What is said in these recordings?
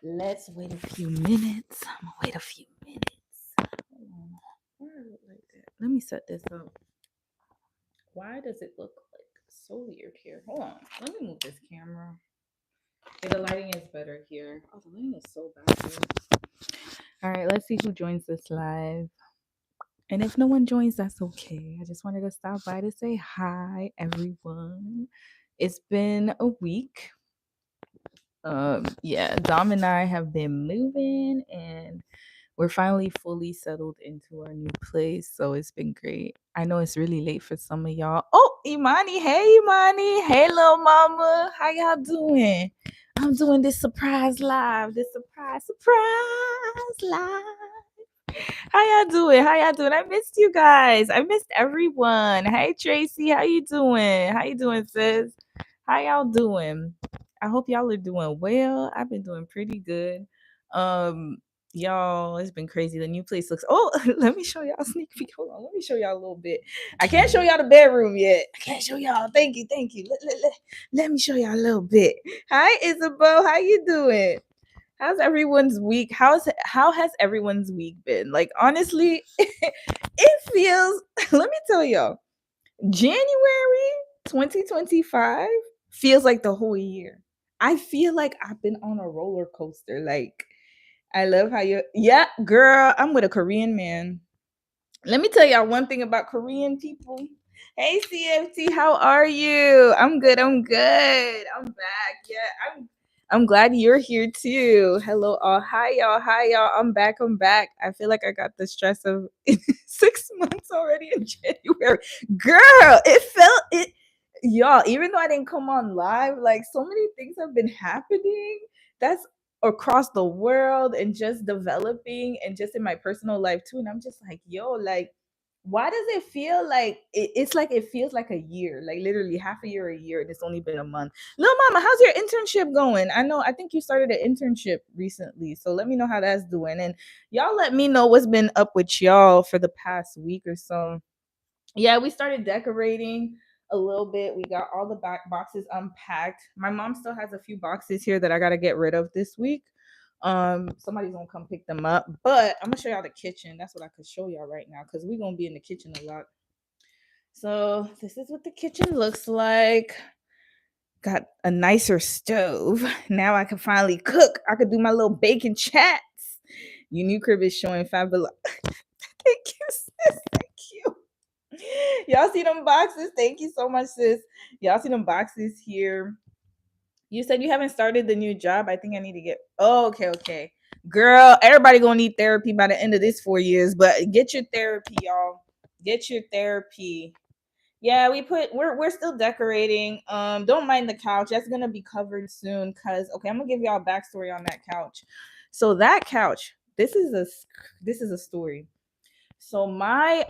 Let's wait a few minutes. I'm gonna wait a few minutes. Hold on. Why does it look like that? Let me set this up. Why does it look like so weird here? Hold on. Let me move this camera. Yeah, the lighting is better here. Oh, the lighting is so bad here. All right, let's see who joins this live. And if no one joins, that's okay. I just wanted to stop by to say hi, everyone. It's been a week. Yeah, Dom and I have been moving and we're finally fully settled into our new place. So it's been great. I know it's really late for some of y'all. Oh, Imani. Hey, Imani. Hey, little mama. How y'all doing? I'm doing this surprise live. This surprise live. How y'all doing? How y'all doing? I missed you guys. I missed everyone. Hey, Tracy. How you doing? How you doing, sis? How y'all doing? I hope y'all are doing well. I've been doing pretty good. Um, y'all, it's been crazy. The new place looks. Oh, let me show y'all a sneak peek. Hold on, let me show y'all a little bit. I can't show y'all the bedroom yet. I can't show y'all. Thank you, thank you. Let me show y'all a little bit. Hi, Isabel. How you doing? How's everyone's week? How has everyone's week been? Like honestly, it feels. Let me tell y'all. January 2025 feels like the whole year. I feel like I've been on a roller coaster. Like, I love how yeah, girl, I'm with a Korean man. Let me tell y'all one thing about Korean people. Hey, CFT, how are you? I'm good. I'm good. I'm back. Yeah, I'm glad you're here too. Hello, all. Hi, y'all. Hi, y'all. I'm back. I'm back. I feel like I got the stress of 6 months already in January. Girl, it felt it. Y'all, even though I didn't come on live, like so many things have been happening. That's across the world and just developing and just in my personal life too. And I'm just like, yo, like, why does it feel like it's like it feels like a year, like literally half a year, a year, and it's only been a month. Lil mama, how's your internship going? I think you started an internship recently, so let me know how that's doing. And y'all let me know what's been up with y'all for the past week or so. Yeah, we started decorating a little bit. We got all the back boxes unpacked. My mom still has a few boxes here that I got to get rid of this week. Somebody's gonna come pick them up, but I'm gonna show y'all the kitchen. That's what I could show y'all right now because we're gonna be in the kitchen a lot. So this is what the kitchen looks like. Got a nicer stove. Now I can finally cook. I could do my little bacon chats. Your new crib is showing fabulous. Thank you, sis. Thank you. Y'all see them boxes? Thank you so much, sis. Y'all see them boxes here? You said you haven't started the new job. I think I need to get. Oh, okay, okay. Girl, everybody gonna need therapy by the end of this 4 years. But get your therapy, y'all. Get your therapy. Yeah, we're still decorating. Don't mind the couch. That's gonna be covered soon. Cause okay, I'm gonna give y'all a backstory on that couch. So that couch. This is a story. So my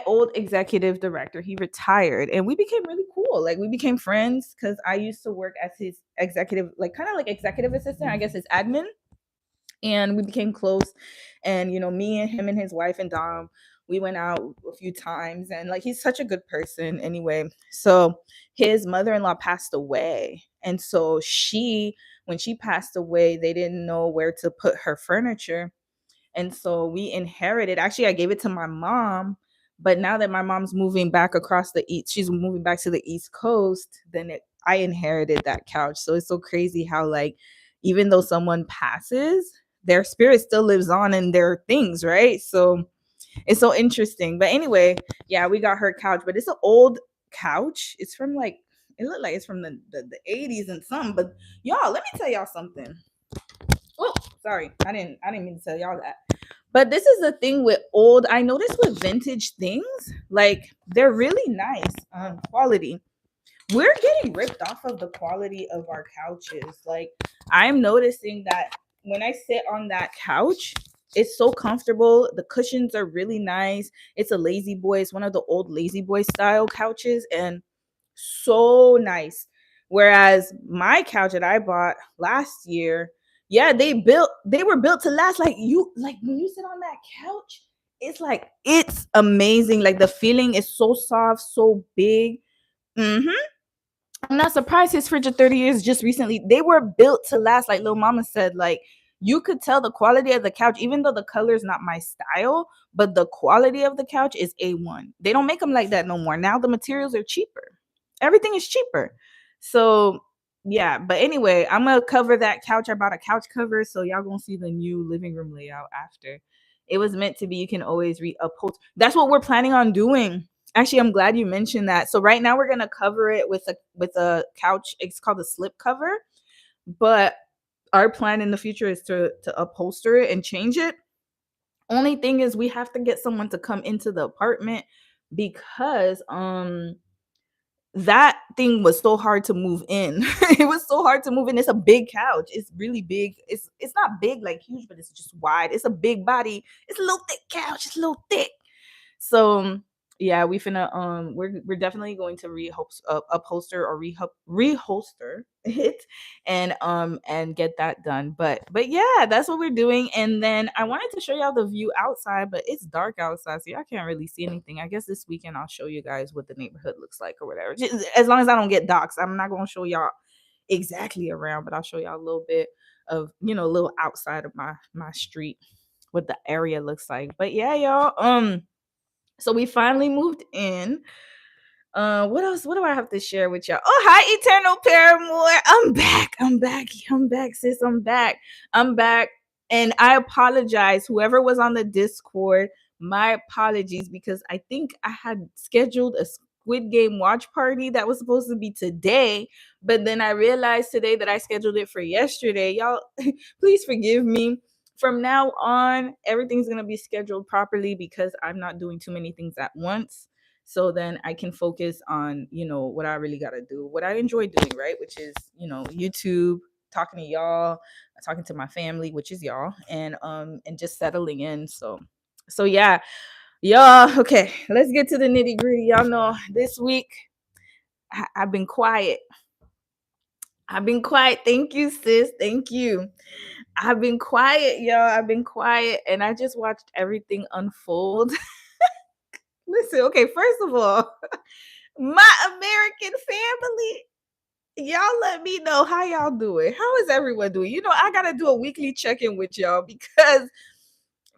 old executive director, he retired and we became really cool. Like we became friends because I used to work as his executive, like kind of like executive assistant, I guess his admin. And we became close. And me and him and his wife and Dom, we went out a few times and like he's such a good person anyway. So his mother-in-law passed away. And so when she passed away, they didn't know where to put her furniture. And so we inherited, actually, I gave it to my mom. But now that my mom's moving back across the east, she's moving back to the East Coast, I inherited that couch. So it's so crazy how, like, even though someone passes, their spirit still lives on in their things, right? So it's so interesting. But anyway, yeah, we got her couch, but it's an old couch. It's from like, it looked like it's from the 80s and something. But y'all, let me tell y'all something. Oh, sorry. I didn't mean to tell y'all that. But this is the thing with old. I noticed with vintage things, like they're really nice quality. We're getting ripped off of the quality of our couches. Like I'm noticing that when I sit on that couch, it's so comfortable. The cushions are really nice. It's a lazy boy. It's one of the old lazy boy style couches and so nice. Whereas my couch that I bought last year, yeah, they were built to last. Like when you sit on that couch, it's amazing. Like the feeling is so soft, so big. Mm-hmm. I'm not surprised his fridge of 30 years just recently. They were built to last, like Lil Mama said. Like, you could tell the quality of the couch, even though the color is not my style, but the quality of the couch is A1. They don't make them like that no more. Now the materials are cheaper. Everything is cheaper. So yeah, but anyway, I'm gonna cover that couch. I bought a couch cover, so y'all gonna see the new living room layout after. It was meant to be. You can always uphold. That's what we're planning on doing. Actually, I'm glad you mentioned that. So right now we're gonna cover it with a couch. It's called a slip cover, but our plan in the future is to upholster it and change it. Only thing is we have to get someone to come into the apartment because that thing was so hard to move in. It was so hard to move in. It's a big couch. It's really big. It's not big like huge, but it's just wide. It's a big body. It's a little thick couch. It's a little thick. So yeah, we're definitely going to upholster or reholster it and get that done. But yeah, that's what we're doing. And then I wanted to show y'all the view outside, but it's dark outside, so y'all can't really see anything. I guess this weekend I'll show you guys what the neighborhood looks like or whatever. Just, as long as I don't get doxxed, I'm not gonna show y'all exactly around, but I'll show y'all a little bit of a little outside of my street, what the area looks like. But yeah, y'all. So we finally moved in. What else? What do I have to share with y'all? Oh, hi, Eternal Paramore. I'm back. I'm back. I'm back, sis. I'm back. I'm back. And I apologize, whoever was on the Discord. My apologies, because I think I had scheduled a Squid Game watch party that was supposed to be today, but then I realized today that I scheduled it for yesterday. Y'all, please forgive me. From now on, everything's going to be scheduled properly because I'm not doing too many things at once. So then I can focus on, what I really got to do, what I enjoy doing, right? Which is, YouTube, talking to y'all, talking to my family, which is y'all, and just settling in. So yeah, y'all. Okay, let's get to the nitty gritty. Y'all know this week I've been quiet. I've been quiet. Thank you, sis. Thank you. I've been quiet, y'all. I've been quiet, and I just watched everything unfold. Listen, okay, first of all, my American family, y'all let me know how y'all doing. How is everyone doing? I gotta do a weekly check-in with y'all because,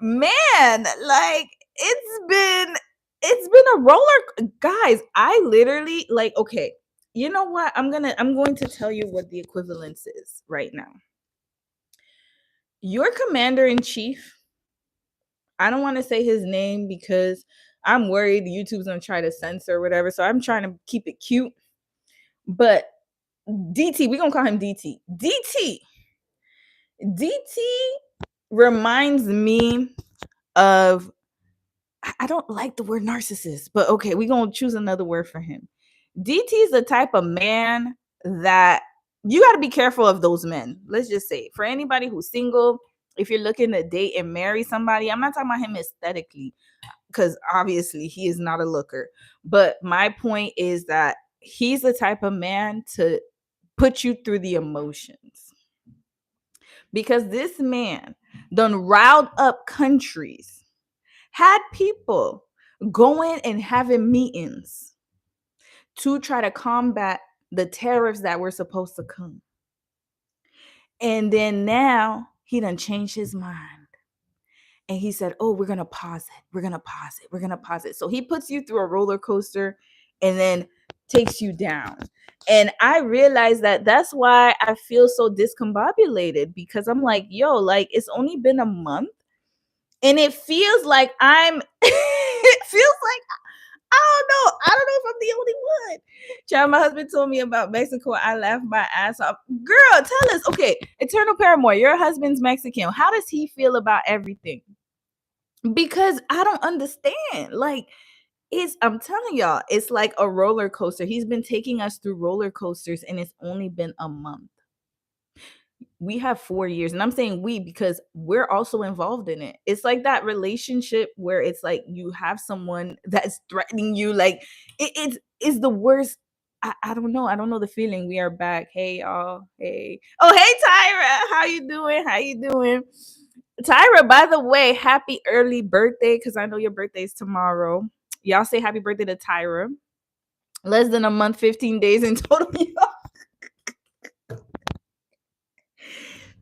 man, like it's been a roller, guys. I literally, like, okay, you know what? I'm going to tell you what the equivalence is right now. Your commander in chief, I don't want to say his name because I'm worried YouTube's gonna try to censor or whatever. So I'm trying to keep it cute. But DT, we're gonna call him DT. DT reminds me of, I don't like the word narcissist, but okay, we're gonna choose another word for him. DT is the type of man that you got to be careful of those men. Let's just say, for anybody who's single, if you're looking to date and marry somebody, I'm not talking about him aesthetically, because obviously he is not a looker. But my point is that he's the type of man to put you through the emotions. Because this man done riled up countries, had people going and having meetings to try to combat the tariffs that were supposed to come. And then now he done changed his mind. And he said, oh, we're going to pause it. We're going to pause it. We're going to pause it. So he puts you through a roller coaster and then takes you down. And I realized that that's why I feel so discombobulated, because I'm like, yo, like, it's only been a month and it feels like it feels like, I don't know. I don't know if I'm the only one. Child, my husband told me about Mexico. I laughed my ass off. Girl, tell us. Okay, Eternal Paramore, your husband's Mexican. How does he feel about everything? Because I don't understand. Like, I'm telling y'all, it's like a roller coaster. He's been taking us through roller coasters and it's only been a month. We have 4 years, and I'm saying we because we're also involved in it. It's like that relationship where it's like you have someone that's threatening you. Like, it's the worst. I don't know. I don't know the feeling. We are back. Hey, y'all. Hey. Oh, hey, Tyra. How you doing? How you doing? Tyra, by the way, happy early birthday, because I know your birthday is tomorrow. Y'all say happy birthday to Tyra. Less than a month, 15 days in total.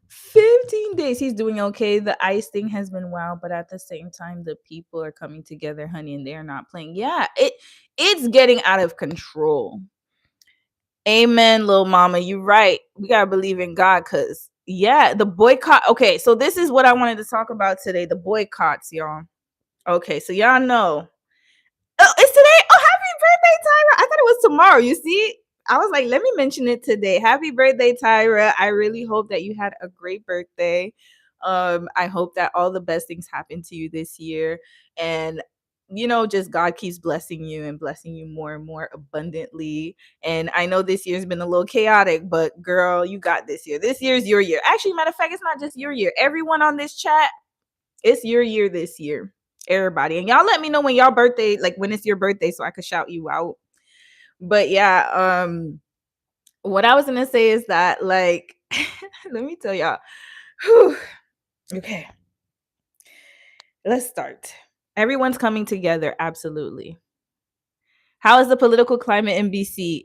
15 days. He's doing okay. The ice thing has been wild, but at the same time, the people are coming together, honey, and they're not playing. Yeah, it's getting out of control. Amen, little mama. You're right. We gotta believe in God, cause yeah, the boycott. Okay, so this is what I wanted to talk about today. The boycotts, y'all. Okay, so y'all know. Oh, it's today. Oh, happy birthday, Tyra. I thought it was tomorrow. You see? I was like, let me mention it today. Happy birthday, Tyra. I really hope that you had a great birthday. I hope that all the best things happen to you this year. And just God keeps blessing you and blessing you more and more abundantly. And I know this year's been a little chaotic, but girl, you got this year. This year's your year. Actually, matter of fact, it's not just your year. Everyone on this chat, it's your year this year. Everybody. And y'all let me know when y'all birthday, like when it's your birthday, so I could shout you out. But yeah, what I was gonna say is that, like, let me tell y'all. Whew, okay. Let's start. Everyone's coming together, absolutely. How is the political climate in BC?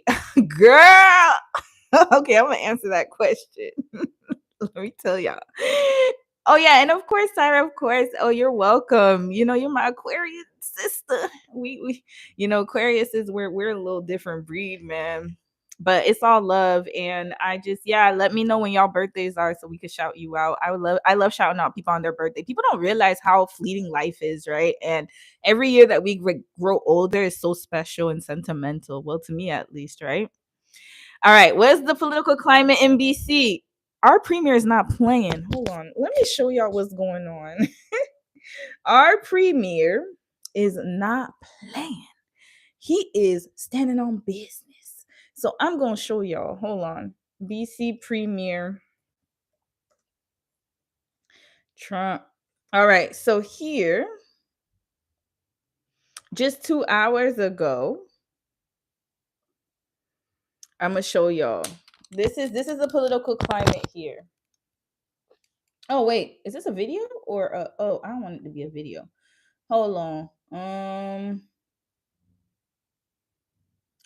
Girl. Okay, I'm gonna answer that question. Let me tell y'all. Oh yeah, and of course, Sarah, of course. Oh, you're welcome. You're my Aquarius sister. We Aquarius is we're a little different breed, man. But it's all love, and let me know when y'all birthdays are so we could shout you out. I love shouting out people on their birthday. People don't realize how fleeting life is, right? And every year that we grow older is so special and sentimental. Well, to me at least, right? All right, what's the political climate in BC? Our premier is not playing. Hold on. Let me show y'all what's going on. Our premier is not playing. He is standing on business. So I'm going to show y'all. Hold on. BC premier Trump. All right. So here, just 2 hours ago, I'm going to show y'all. This is the political climate here. Oh wait, is this a video or oh, I don't want it to be a video. Hold on.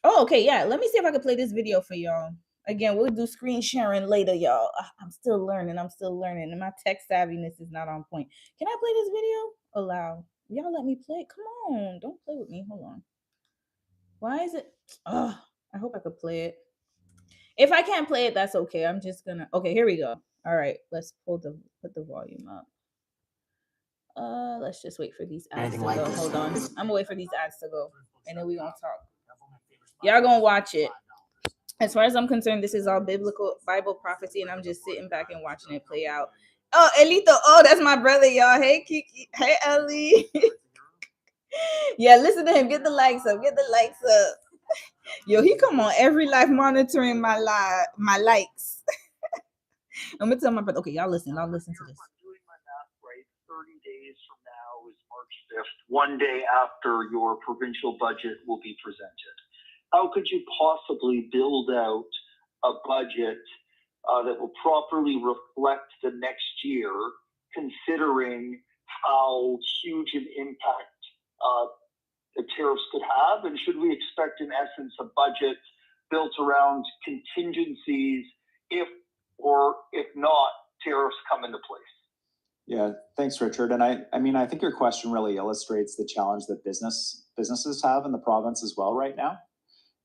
Oh, okay, yeah. Let me see if I can play this video for y'all. Again, we'll do screen sharing later, y'all. I'm still learning. And my tech savviness is not on point. Can I play this video? Allow. Y'all let me play. Come on. Don't play with me. Hold on. Why is it? Oh, I hope I could play it. If I can't play it, that's okay. I'm just gonna. Okay, here we go. All right, let's put the volume up. Let's just wait for these ads to go. Hold on. I'm gonna wait for these ads to go, and then we gonna talk. Y'all gonna watch it. As far as I'm concerned, this is all biblical Bible prophecy, and I'm just sitting back and watching it play out. Oh, Elito. Oh, that's my brother, y'all. Hey, Kiki. Hey, Ellie. Yeah, listen to him. Get the likes up. Get the likes up. Yo, he come on every live monitoring my likes. I'm gonna tell my brother. Okay, y'all listen. I'll listen to this. 30 days from now is March 5th, one day after your provincial budget will be presented. How could you possibly build out a budget that will properly reflect the next year, considering how huge an impact the tariffs could have? And should we expect, in essence, a budget built around contingencies if not tariffs come into place? Yeah, thanks, Richard. And I think your question really illustrates the challenge that businesses have in the province as well right now.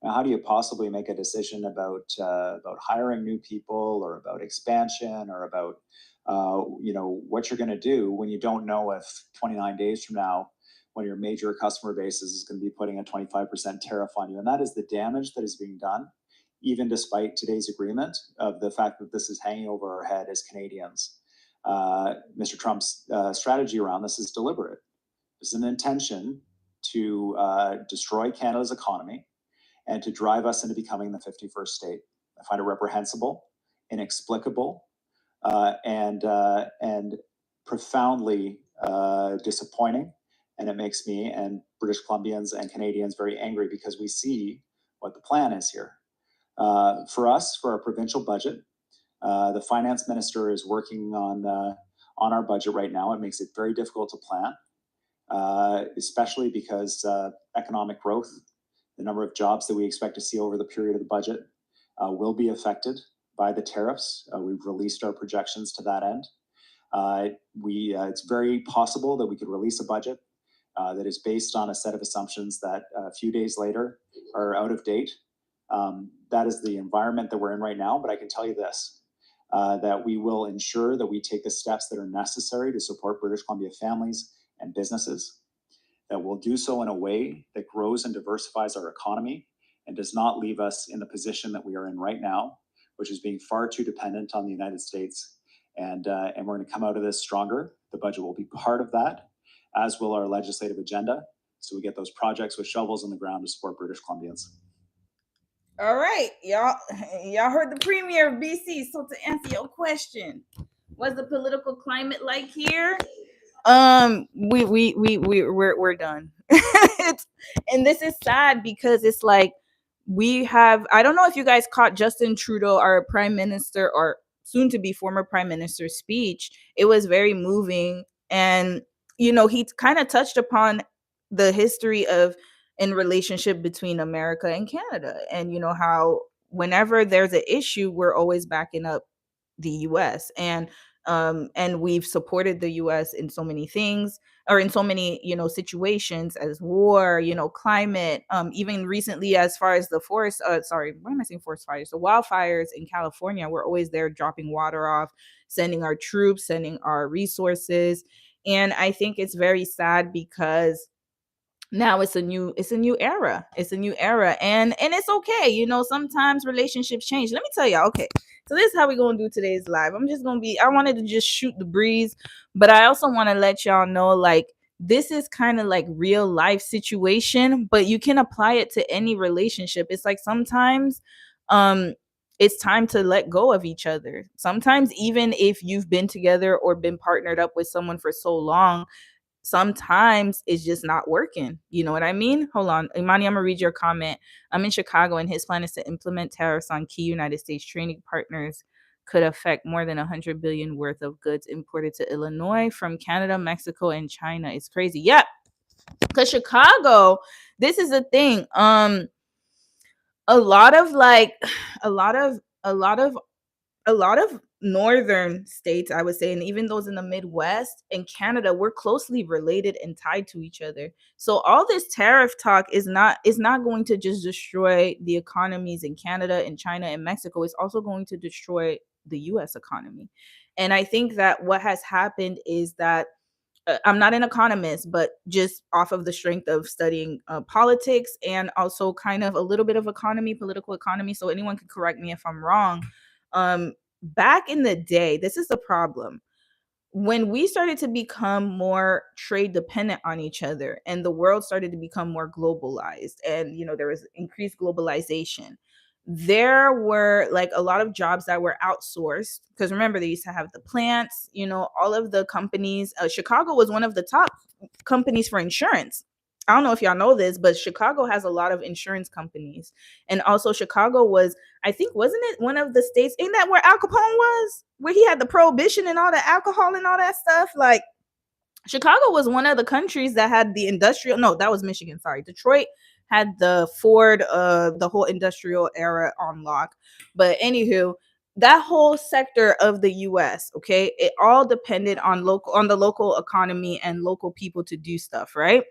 Now, how do you possibly make a decision about hiring new people or about expansion or about what you're going to do when you don't know if 29 days from now, when your major customer base is going to be putting a 25% tariff on you, and that is the damage that is being done, even despite today's agreement of the fact that this is hanging over our head as Canadians. Mr. Trump's strategy around this is deliberate. This is an intention to destroy Canada's economy and to drive us into becoming the 51st state. I find it reprehensible, inexplicable, and profoundly disappointing. And it makes me and British Columbians and Canadians very angry because we see what the plan is here. For us, for our provincial budget, the finance minister is working on our budget right now. It makes it very difficult to plan, especially because economic growth The number of jobs that we expect to see over the period of the budget will be affected by the tariffs. We've released our projections to that end. It's very possible that we could release a budget that is based on a set of assumptions that a few days later are out of date. That is the environment that we're in right now, but I can tell you this, that we will ensure that we take the steps that are necessary to support British Columbia families and businesses, that we'll do so in a way that grows and diversifies our economy and does not leave us in the position that we are in right now, which is being far too dependent on the United States. And we're going to come out of this stronger. The budget will be part of that, as will our legislative agenda, so we get those projects with shovels in the ground to support British Columbians. All right, y'all heard the premier of BC. So to answer your question, what's the political climate like here? We're done. And this is sad because it's like we have, I don't know if you guys caught Justin Trudeau, our prime minister, or soon to be former prime minister's speech. It was very moving, and you know, he kind of touched upon the history of in relationship between America and Canada, and you know how whenever there's an issue, we're always backing up the US, and we've supported the US in so many things, or in so many, you know, situations, as war, you know, climate, even recently as far as the forest, why am I saying forest fires, the wildfires in California. We're always there dropping water off, sending our troops, sending our resources. And I think it's very sad because now it's a new era, and it's okay, you know, sometimes relationships change. Let me tell y'all, okay, so this is how we're gonna do today's live. I wanted to just shoot the breeze, but I also want to let y'all know, like, this is kind of like real life situation, but you can apply it to any relationship. It's like sometimes it's time to let go of each other. Sometimes even if you've been together or been partnered up with someone for so long, sometimes it's just not working. You know what I mean? Hold on, Imani, I'm gonna read your comment. I'm in Chicago, and his plan is to implement tariffs on key United States trading partners, could affect more than 100 billion worth of goods imported to Illinois from Canada, Mexico, and China. It's crazy. Yep. Because Chicago, this is the thing. A lot of like a lot of northern states, I would say, and even those in the Midwest and Canada, we're closely related and tied to each other. So all this tariff talk is not going to just destroy the economies in Canada and China and Mexico. It's also going to destroy the US economy. And I think that what has happened is that I'm not an economist, but just off of the strength of studying politics and also kind of a little bit of political economy. So anyone can correct me if I'm wrong. Back in the day, this is the problem. When we started to become more trade dependent on each other and the world started to become more globalized, and you know, there was increased globalization, there were like a lot of jobs that were outsourced, because remember, they used to have the plants, you know, all of the companies. Chicago was one of the top companies for insurance. I don't know if y'all know this, but Chicago has a lot of insurance companies. And also Chicago was, I think, wasn't it one of the states, ain't that where Al Capone was, where he had the prohibition and all the alcohol and all that stuff? Like, Chicago was one of the countries that had the industrial, no, that was Michigan, sorry. Detroit had the Ford, the whole industrial era on lock. But anywho, that whole sector of the US, okay, it all depended on the local economy and local people to do stuff, right?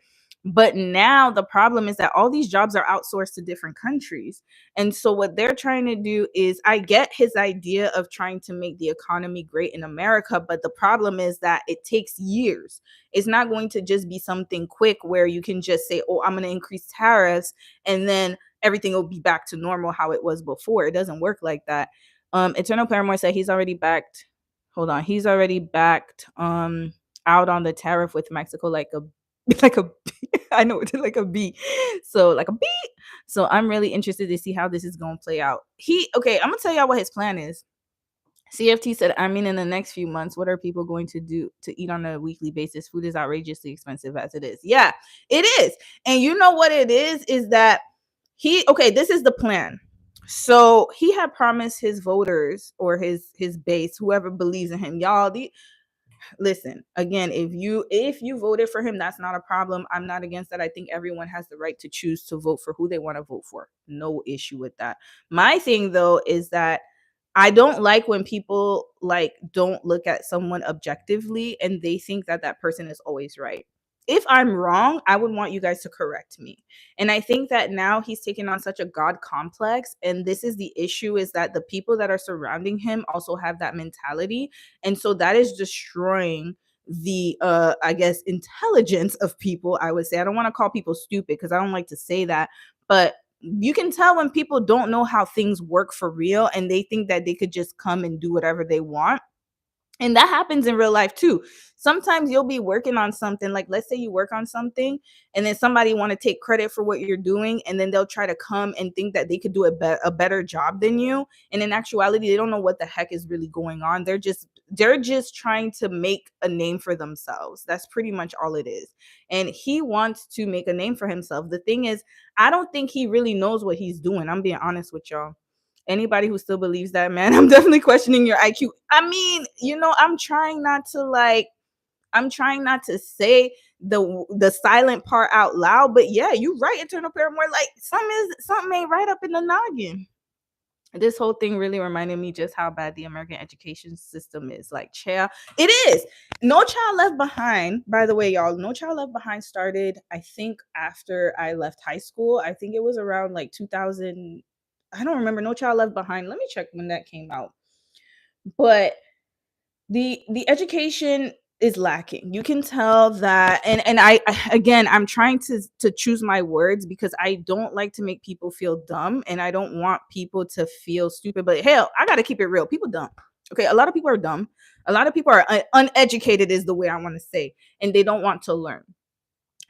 But now the problem is that all these jobs are outsourced to different countries. And so what they're trying to do is, I get his idea of trying to make the economy great in America, but the problem is that it takes years. It's not going to just be something quick where you can just say, oh, I'm going to increase tariffs and then everything will be back to normal how it was before. It doesn't work like that. Eternal Paramore said he's already backed. Hold on. He's already backed out on the tariff with Mexico like a I know it's like a B. So like a B. So I'm really interested to see how this is going to play out. Okay, I'm going to tell y'all what his plan is. CFT said, I mean, in the next few months, what are people going to do to eat on a weekly basis? Food is outrageously expensive as it is. Yeah, it is. And you know what it is that this is the plan. So he had promised his voters or his base, whoever believes in him, y'all, listen, again, if you voted for him, that's not a problem. I'm not against that. I think everyone has the right to choose to vote for who they want to vote for. No issue with that. My thing though is that I don't like when people like don't look at someone objectively and they think that that person is always right. If I'm wrong, I would want you guys to correct me. And I think that now he's taken on such a God complex. And this is the issue, is that the people that are surrounding him also have that mentality. And so that is destroying the I guess intelligence of people. I would say, I don't want to call people stupid because I don't like to say that, but you can tell when people don't know how things work for real and they think that they could just come and do whatever they want. And that happens in real life too. Sometimes you'll be working on something, like let's say you work on something and then somebody want to take credit for what you're doing, and then they'll try to come and think that they could do a better job than you. And in actuality, they don't know what the heck is really going on. They're just trying to make a name for themselves. That's pretty much all it is. And he wants to make a name for himself. The thing is, I don't think he really knows what he's doing. I'm being honest with y'all. Anybody who still believes that, man, I'm definitely questioning your IQ. I mean, I'm trying not to say the silent part out loud, but yeah, you're right, internal paramour. Like something ain't right up in the noggin. This whole thing really reminded me just how bad the American education system is. Like, child, it is. No Child Left Behind, by the way, y'all. No Child Left Behind started, I think, after I left high school. I think it was around like 2000. I don't remember. No Child Left Behind. Let me check when that came out. But the education is lacking. You can tell that, and again, I'm trying to choose my words because I don't like to make people feel dumb, and I don't want people to feel stupid. But hell, I gotta keep it real. People dumb. Okay, a lot of people are dumb. A lot of people are uneducated, is the way I want to say, and they don't want to learn.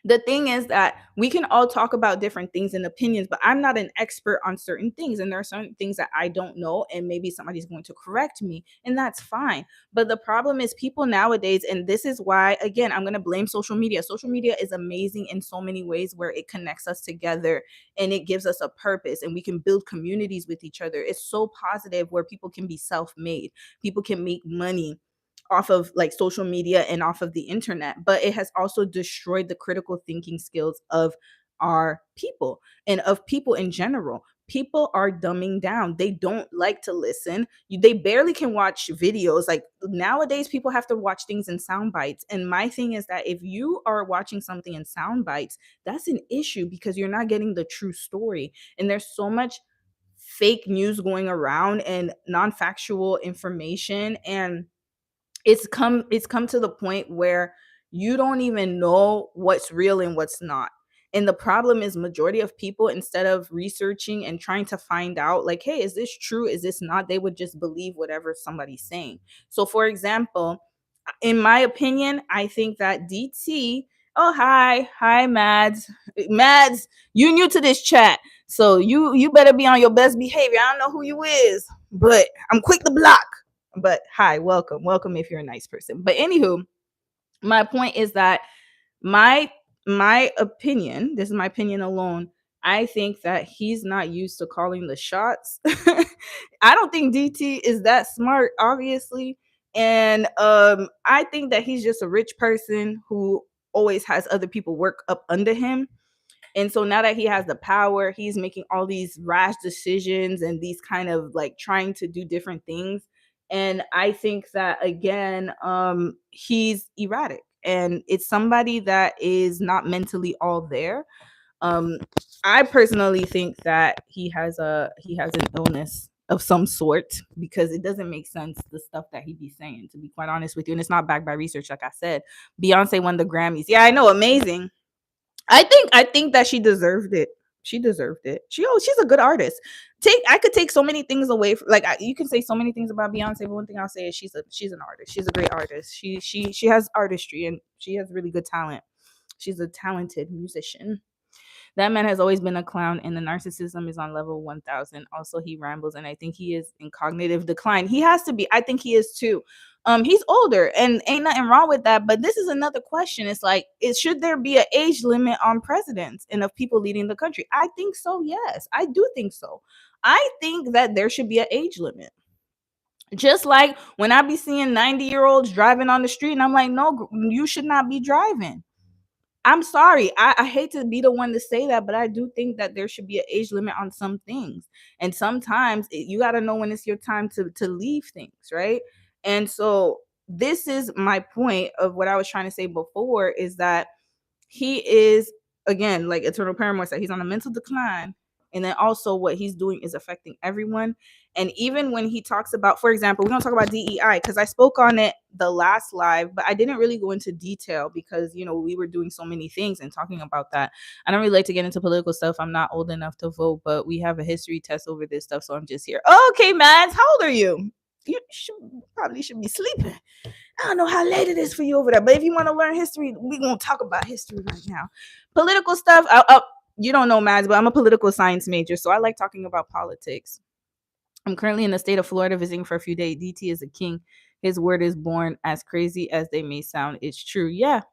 The thing is that we can all talk about different things and opinions, but I'm not an expert on certain things. And there are certain things that I don't know, and maybe somebody's going to correct me, and that's fine. But the problem is people nowadays, and this is why, again, I'm going to blame social media. Social media is amazing in so many ways where it connects us together and it gives us a purpose, and we can build communities with each other. It's so positive where people can be self-made, people can make money off of like social media and off of the internet, but it has also destroyed the critical thinking skills of our people and of people in general. People are dumbing down. They don't like to listen. They barely can watch videos. Like nowadays, people have to watch things in sound bites. And my thing is that if you are watching something in sound bites, that's an issue because you're not getting the true story. And there's so much fake news going around and non-factual information, and it's come to the point where you don't even know what's real and what's not. And the problem is majority of people, instead of researching and trying to find out like, hey, is this true, is this not, they would just believe whatever somebody's saying. So for example, in my opinion, I think that DT, oh hi Mads, you new to this chat, so you better be on your best behavior. I don't know who you is, but I'm quick to block. But hi, welcome if you're a nice person. But anywho, my point is that my opinion, this is my opinion alone, I think that he's not used to calling the shots. I don't think DT is that smart, obviously. And I think that he's just a rich person who always has other people work up under him. And so now that he has the power, he's making all these rash decisions and these kind of like trying to do different things. And I think that again, he's erratic, and it's somebody that is not mentally all there. Um, I personally think that he has an illness of some sort, because it doesn't make sense the stuff that he be saying, to be quite honest with you. And it's not backed by research, like I said. Beyonce won the Grammys. Yeah, I know, amazing. I think that she deserved it. She deserved it. She's a good artist. I could take so many things away from, like you can say so many things about Beyonce, but one thing I'll say is she's an artist. She's a great artist. She has artistry and she has really good talent. She's a talented musician. That man has always been a clown, and the narcissism is on level 1000. Also, he rambles, and I think he is in cognitive decline. He has to be. I think he is too. He's older, and ain't nothing wrong with that. But this is another question. It's like, should there be an age limit on presidents and of people leading the country? I think so. Yes, I do think so. I think that there should be an age limit. Just like when I be seeing 90-year-olds driving on the street and I'm like, no, you should not be driving. I'm sorry. I hate to be the one to say that, but I do think that there should be an age limit on some things. And sometimes you got to know when it's your time to leave things, right? And so this is my point of what I was trying to say before, is that he is, again, like Eternal Paramore said, he's on a mental decline. And then also what he's doing is affecting everyone. And even when he talks about, for example, we're going to talk about DEI because I spoke on it the last live, but I didn't really go into detail because, you know, we were doing so many things and talking about that. I don't really like to get into political stuff. I'm not old enough to vote, but we have a history test over this stuff. So I'm just here. Okay, Mads, how old are you? You probably should be sleeping. I don't know how late it is for you over there, but if you want to learn history, we're going to talk about history right now. Political stuff, you don't know, Mads, but I'm a political science major, so I like talking about politics. I'm currently in the state of Florida visiting for a few days. DT is a king. His word is born. As crazy as they may sound, it's true. Yeah.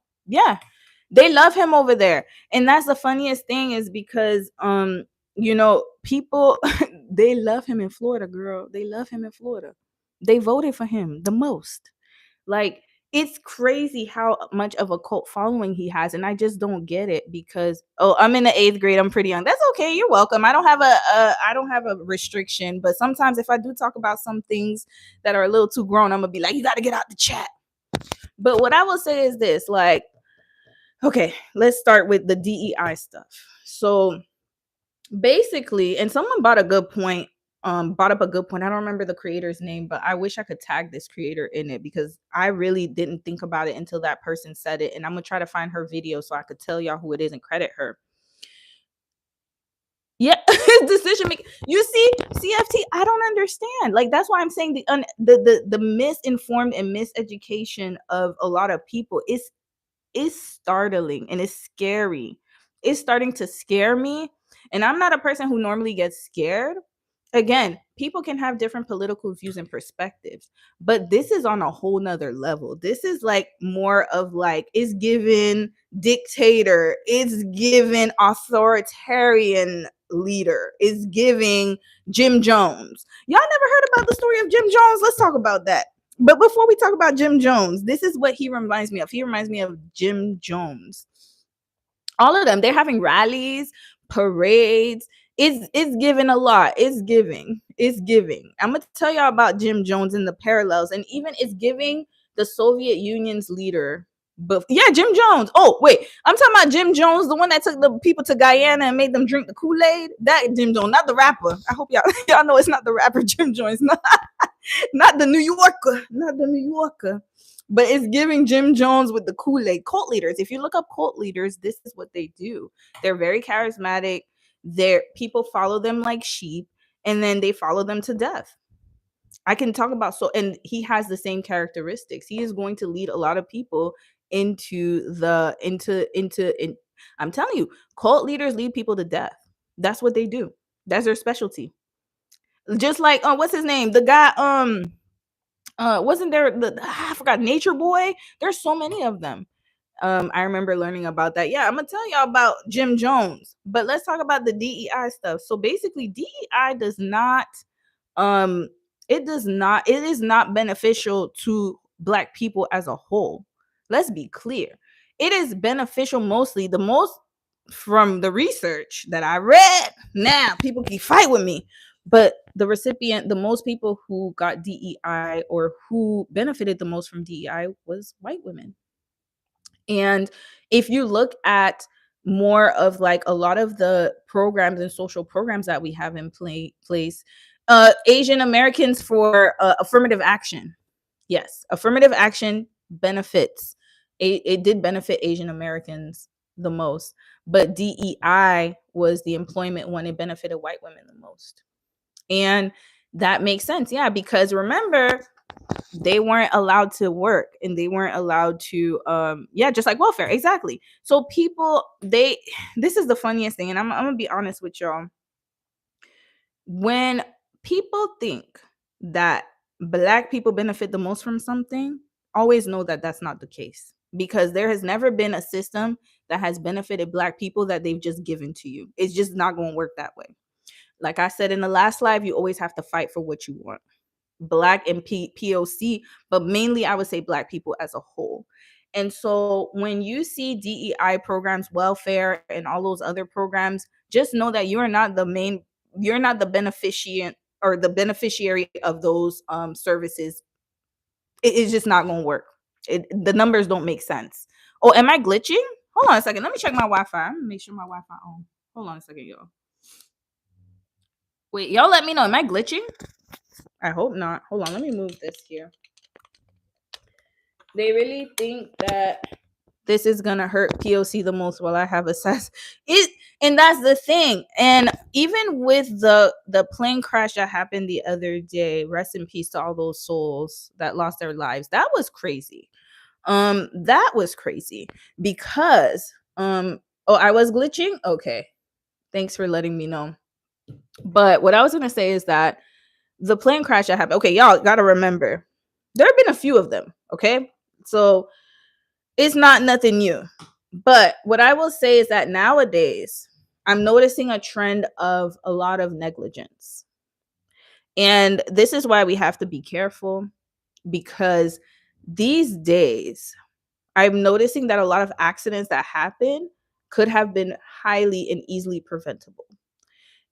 They love him over there. And that's the funniest thing, is because you know, people they love him in Florida, girl. They love him in Florida. They voted for him the most. Like, it's crazy how much of a cult following he has, and I just don't get it because, oh, I'm in the 8th grade. I'm pretty young. That's okay. You're welcome. I don't have a restriction, but sometimes if I do talk about some things that are a little too grown, I'm gonna be like, you got to get out the chat. But what I will say is this, like, okay, let's start with the DEI stuff. So basically, and someone brought up a good point. I don't remember the creator's name, but I wish I could tag this creator in it because I really didn't think about it until that person said it. And I'm gonna try to find her video so I could tell y'all who it is and credit her. Yeah, his decision making. You see, CFT, I don't understand. Like, that's why I'm saying the misinformed and miseducation of a lot of people is startling and it's scary. It's starting to scare me. And I'm not a person who normally gets scared. Again, people can have different political views and perspectives, but this is on a whole nother level. This is like more of like, it's given dictator, it's given authoritarian leader, it's giving Jim Jones. Y'all never heard about the story of Jim Jones? Let's talk about that. But before we talk about Jim Jones, this is what he reminds me of. He reminds me of Jim Jones. All of them, they're having rallies, parades. It's giving a lot. It's giving. I'm gonna tell y'all about Jim Jones and the parallels, and even it's giving the Soviet Union's leader. But yeah, Jim Jones. Oh wait, I'm talking about Jim Jones, the one that took the people to Guyana and made them drink the Kool-Aid. That Jim Jones, not the rapper. I hope y'all know it's not the rapper Jim Jones. Not the New Yorker. But it's giving Jim Jones with the Kool-Aid. Cult leaders. If you look up cult leaders, this is what they do. They're very charismatic. People follow them like sheep, and then they follow them to death. I can talk about and he has the same characteristics. He is going to lead a lot of people into I'm telling you, cult leaders lead people to death. That's what they do. That's their specialty. Just like what's his name? The guy wasn't there I forgot, Nature Boy? There's so many of them. I remember learning about that. Yeah, I'm gonna tell y'all about Jim Jones, but let's talk about the DEI stuff. So basically, DEI does not it is not beneficial to Black people as a whole. Let's be clear. It is beneficial mostly, the most from the research that I read. Now people can fight with me, but the most people who got DEI or who benefited the most from DEI was white women. And if you look at more of like a lot of the programs and social programs that we have in place, Asian Americans for affirmative action. Yes, affirmative action benefits. It did benefit Asian Americans the most, but DEI was the employment one. It benefited white women the most. And that makes sense. Yeah, because remember, they weren't allowed to work and they weren't allowed to just like welfare. Exactly. So people, this is the funniest thing, and I'm gonna be honest with y'all. When people think that Black people benefit the most from something, always know that that's not the case, because there has never been a system that has benefited Black people that they've just given to you. It's just not going to work that way. Like I said in the last live, you always have to fight for what you want. Black and POC, but mainly I would say Black people as a whole. And so when you see DEI programs, welfare, and all those other programs, just know that you're not the beneficient or the beneficiary of those services. It's just not going to work. The numbers don't make sense. Oh, am I glitching? Hold on a second. Let me check my Wi-Fi. I'm gonna make sure my Wi-Fi on. Hold on a second, y'all. Wait, y'all let me know. Am I glitching? I hope not. Hold on. Let me move this here. They really think that this is gonna hurt POC the most while I have access. And that's the thing. And even with the plane crash that happened the other day, rest in peace to all those souls that lost their lives. That was crazy. That was crazy because oh, I was glitching. Okay, thanks for letting me know. But what I was gonna say is that the plane crash that happened. Okay, y'all gotta remember there have been a few of them. Okay, so it's not nothing new. But what I will say is that nowadays I'm noticing a trend of a lot of negligence. And this is why we have to be careful, because these days I'm noticing that a lot of accidents that happen could have been highly and easily preventable.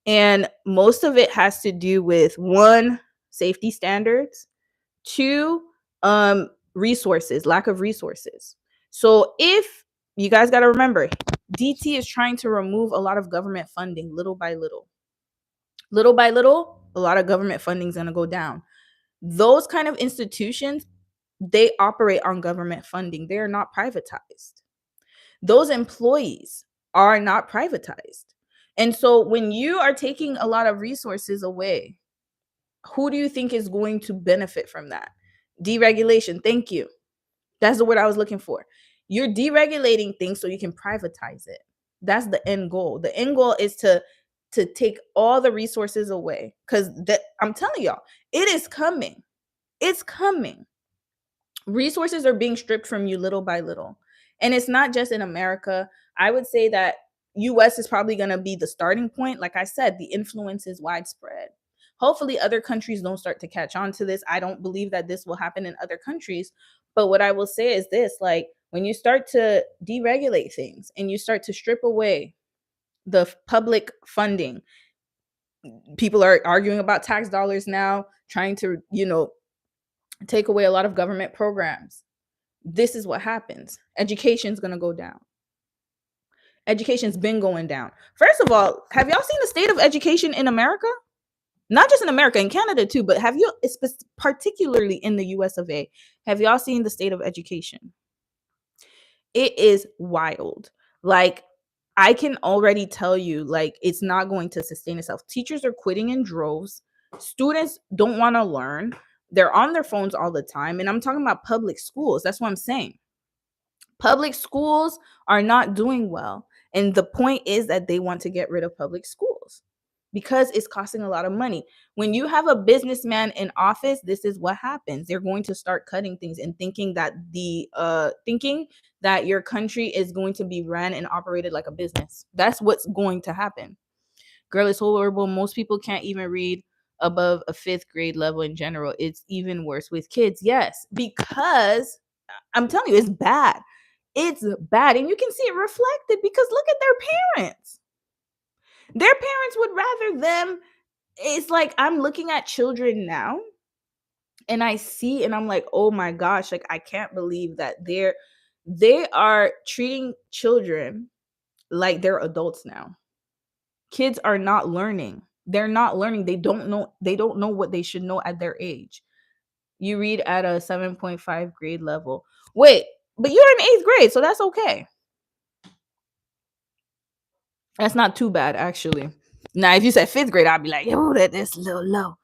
And most of it has to do with one, safety standards, two, resources, lack of resources. So if you guys got to remember, DT is trying to remove a lot of government funding little by little. Little by little, a lot of government funding is going to go down. Those kind of institutions, they operate on government funding. They are not privatized. Those employees are not privatized. And so when you are taking a lot of resources away, who do you think is going to benefit from that? Deregulation. Thank you. That's the word I was looking for. You're deregulating things so you can privatize it. That's the end goal. The end goal is to take all the resources away, because I'm telling y'all, it is coming. It's coming. Resources are being stripped from you little by little. And it's not just in America. I would say that US is probably going to be the starting point. Like I said, the influence is widespread. Hopefully other countries don't start to catch on to this. I don't believe that this will happen in other countries. But what I will say is this, like when you start to deregulate things and you start to strip away the public funding, people are arguing about tax dollars now, trying to, take away a lot of government programs. This is what happens. Education's going to go down. Education's been going down. First of all, have y'all seen the state of education in America? Not just in America, in Canada too, but have you, particularly in the US of A, have y'all seen the state of education? It is wild. Like, I can already tell you, like, it's not going to sustain itself. Teachers are quitting in droves. Students don't want to learn. They're on their phones all the time. And I'm talking about public schools. That's what I'm saying. Public schools are not doing well. And the point is that they want to get rid of public schools because it's costing a lot of money. When you have a businessman in office, this is what happens. They're going to start cutting things and thinking that your country is going to be ran and operated like a business. That's what's going to happen. Girl, it's horrible. Most people can't even read above a 5th grade level in general. It's even worse with kids. Yes, because I'm telling you, it's bad. It's bad. And you can see it reflected because look at their parents. Their parents would rather them. It's like I'm looking at children now and I see and I'm like, oh my gosh, like I can't believe that they are treating children like they're adults now. Kids are not learning. They're not learning. They don't know what they should know at their age. You read at a 7.5 grade level. Wait, but you're in 8th grade, so that's okay. That's not too bad, actually. Now, if you said 5th grade, I'd be like, oh, that's a little low.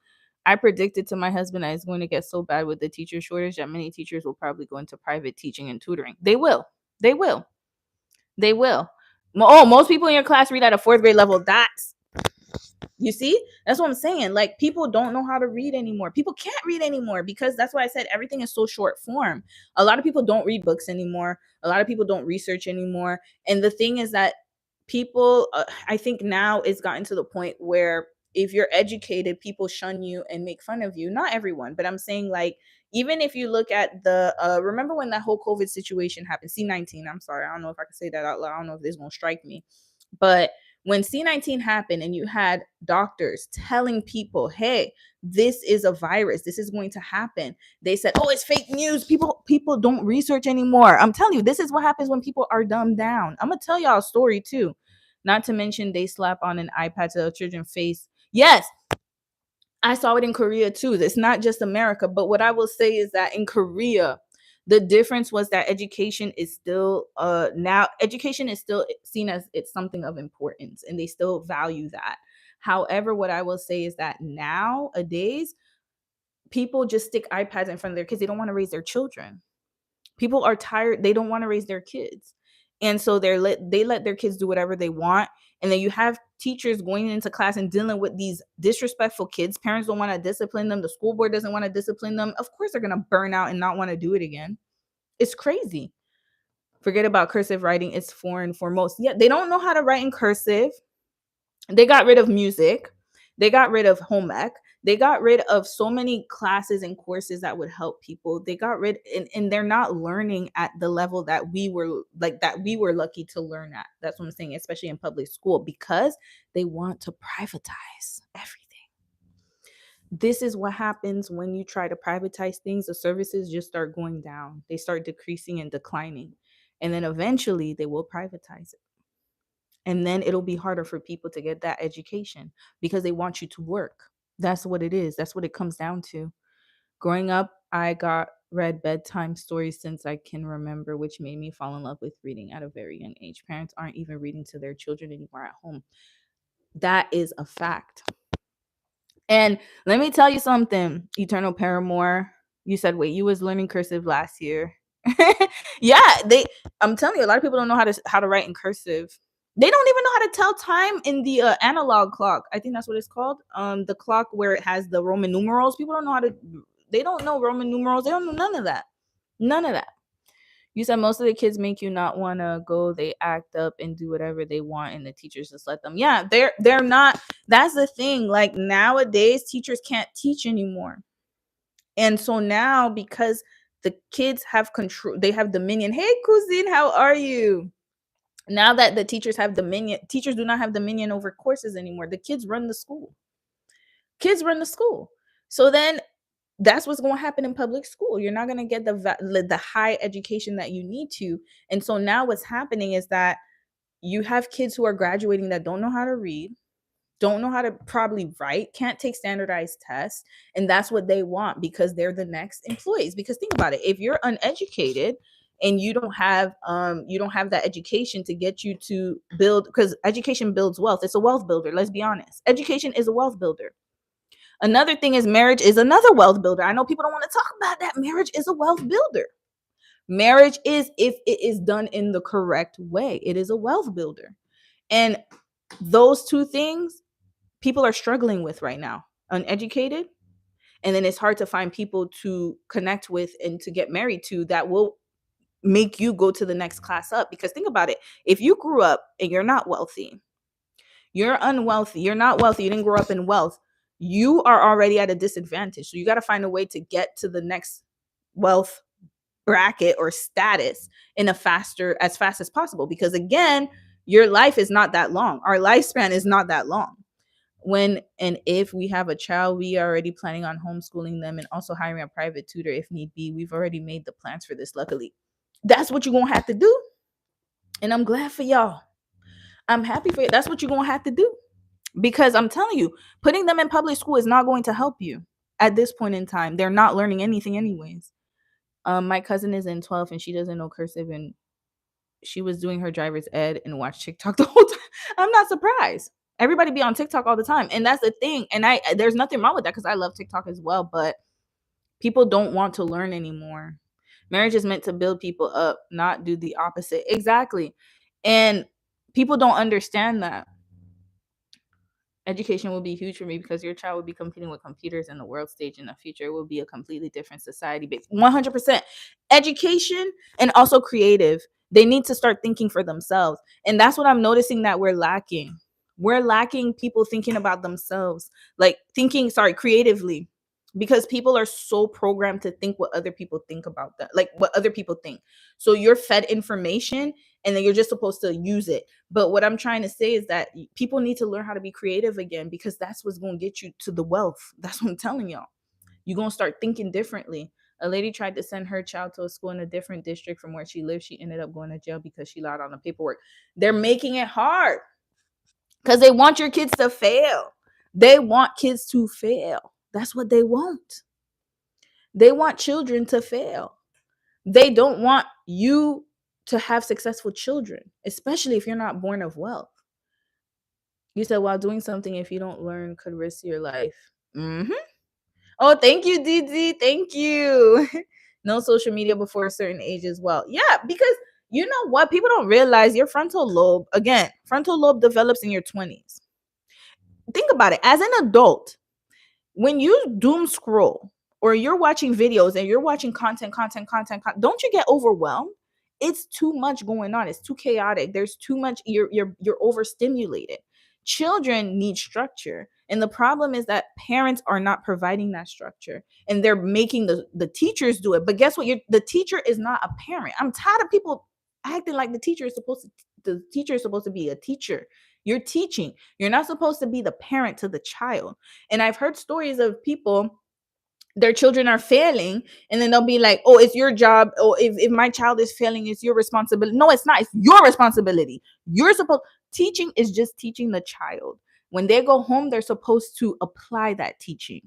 I predicted to my husband that it's going to get so bad with the teacher shortage that many teachers will probably go into private teaching and tutoring. They will. Oh, most people in your class read at a 4th grade level. You see, that's what I'm saying. Like, people don't know how to read anymore. People can't read anymore because that's why I said everything is so short form. A lot of people don't read books anymore. A lot of people don't research anymore. And the thing is that people, I think now it's gotten to the point where if you're educated, people shun you and make fun of you. Not everyone, but I'm saying, like, even if you look at the remember when that whole COVID situation happened, C-19, I'm sorry, I don't know if I can say that out loud, I don't know if this is gonna strike me, but when C-19 happened and you had doctors telling people, hey, this is a virus, this is going to happen, they said, oh, it's fake news, people don't research anymore. I'm telling you, this is what happens when people are dumbed down. I'm gonna tell y'all a story too. Not to mention, they slap on an iPad to the children's face. Yes, I saw it in Korea too. It's not just America, but what I will say is that in Korea, the difference was that education is still seen as it's something of importance, and they still value that. However, what I will say is that nowadays, people just stick iPads in front of their kids. They don't want to raise their children. People are tired, they don't want to raise their kids, and so they let their kids do whatever they want. And then you have teachers going into class and dealing with these disrespectful kids. Parents don't want to discipline them, the school board doesn't want to discipline them. Of course they're going to burn out and not want to do it again. It's crazy. Forget about cursive writing, it's foreign for most. Yeah, they don't know how to write in cursive. They got rid of music, they got rid of home ec, they got rid of so many classes and courses that would help people. They got rid, and they're not learning at the level that we were lucky to learn at. That's what I'm saying, especially in public school, because they want to privatize everything. This is what happens when you try to privatize things. The services just start going down, they start decreasing and declining, and then eventually they will privatize it. And then it'll be harder for people to get that education because they want you to work. That's what it is. That's what it comes down to. Growing up, I got read bedtime stories since I can remember, which made me fall in love with reading at a very young age. Parents aren't even reading to their children anymore at home. That is a fact. And let me tell you something, Eternal Paramore. You said, wait, you was learning cursive last year. Yeah, I'm telling you, a lot of people don't know how to write in cursive. They don't even know how to tell time in the analog clock. I think that's what it's called. The clock where it has the Roman numerals. People don't know they don't know Roman numerals. They don't know none of that. None of that. You said most of the kids make you not want to go. They act up and do whatever they want, and the teachers just let them. Yeah, they're not. That's the thing. Like, nowadays, teachers can't teach anymore. And so now, because the kids have control, they have dominion. Hey, cousin, how are you? Now that the teachers have dominion, teachers do not have dominion over courses anymore. The kids run the school. Kids run the school. So then that's what's going to happen in public school. You're not going to get the high education that you need to. And so now what's happening is that you have kids who are graduating that don't know how to read, don't know how to probably write, can't take standardized tests, and that's what they want because they're the next employees. Because think about it, if you're uneducated and you don't have that education to get you to build, because education builds wealth. It's a wealth builder. Let's be honest. Education is a wealth builder. Another thing is marriage is another wealth builder. I know people don't want to talk about that. Marriage is a wealth builder. Marriage is, if it is done in the correct way, it is a wealth builder. And those two things people are struggling with right now. Uneducated, and then it's hard to find people to connect with and to get married to that will make you go to the next class up. Because think about it, if you grew up and you're not wealthy, you're unwealthy, you're not wealthy, you didn't grow up in wealth, you are already at a disadvantage. So you got to find a way to get to the next wealth bracket or status as fast as possible. Because again, your life is not that long. Our lifespan is not that long. When and if we have a child, we are already planning on homeschooling them and also hiring a private tutor if need be. We've already made the plans for this, luckily. That's what you're going to have to do. And I'm glad for y'all. I'm happy for you. That's what you're going to have to do. Because I'm telling you, putting them in public school is not going to help you at this point in time. They're not learning anything anyways. My cousin is in 12th and she doesn't know cursive, and she was doing her driver's ed and watched TikTok the whole time. I'm not surprised. Everybody be on TikTok all the time. And that's the thing. And there's nothing wrong with that because I love TikTok as well. But people don't want to learn anymore. Marriage is meant to build people up, not do the opposite. Exactly. And people don't understand that. Education will be huge for me because your child will be competing with computers in the world stage in the future. It will be a completely different society based 100%. Education and also creative. They need to start thinking for themselves. And that's what I'm noticing that we're lacking. We're lacking people thinking about themselves, like creatively, because people are so programmed to think what other people think about them, like what other people think. So you're fed information and then you're just supposed to use it. But what I'm trying to say is that people need to learn how to be creative again, because that's what's going to get you to the wealth. That's what I'm telling y'all. You're going to start thinking differently. A lady tried to send her child to a school in a different district from where she lived. She ended up going to jail because she lied on the paperwork. They're making it hard because they want your kids to fail. They want kids to fail. That's what they want. They want children to fail. They don't want you to have successful children, especially if you're not born of wealth. You said while doing something, if you don't learn, could risk your life. Mm-hmm. Oh, thank you, DD. Thank you. No social media before a certain age as well. Yeah, because you know what? People don't realize your frontal lobe develops in your 20s. Think about it. As an adult, when you doom scroll or you're watching videos and you're watching content, don't you get overwhelmed? It's too much going on. It's too chaotic. There's too much. You're overstimulated. Children need structure. And the problem is that parents are not providing that structure, and they're making the teachers do it. But guess what? The teacher is not a parent. I'm tired of people acting like the teacher is supposed to be a teacher. You're teaching. You're not supposed to be the parent to the child. And I've heard stories of people, their children are failing, and then they'll be like, oh, it's your job. Oh, if my child is failing, it's your responsibility. No, it's not. It's your responsibility. Teaching is just teaching the child. When they go home, they're supposed to apply that teaching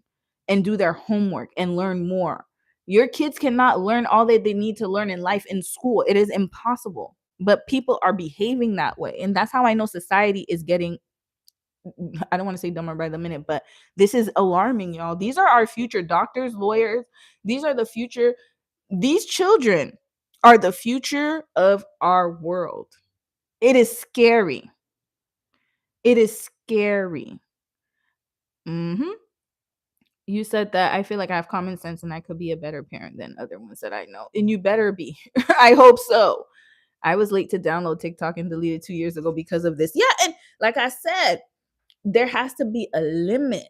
and do their homework and learn more. Your kids cannot learn all that they need to learn in life in school. It is impossible. But people are behaving that way. And that's how I know society is getting, I don't want to say dumber by the minute, but this is alarming, y'all. These are our future doctors, lawyers. These are the future. These children are the future of our world. It is scary. It is scary. You said that I feel like I have common sense and I could be a better parent than other ones that I know. And you better be. I hope so. I was late to download TikTok and deleted 2 years ago because of this. Yeah, and like I said, there has to be a limit.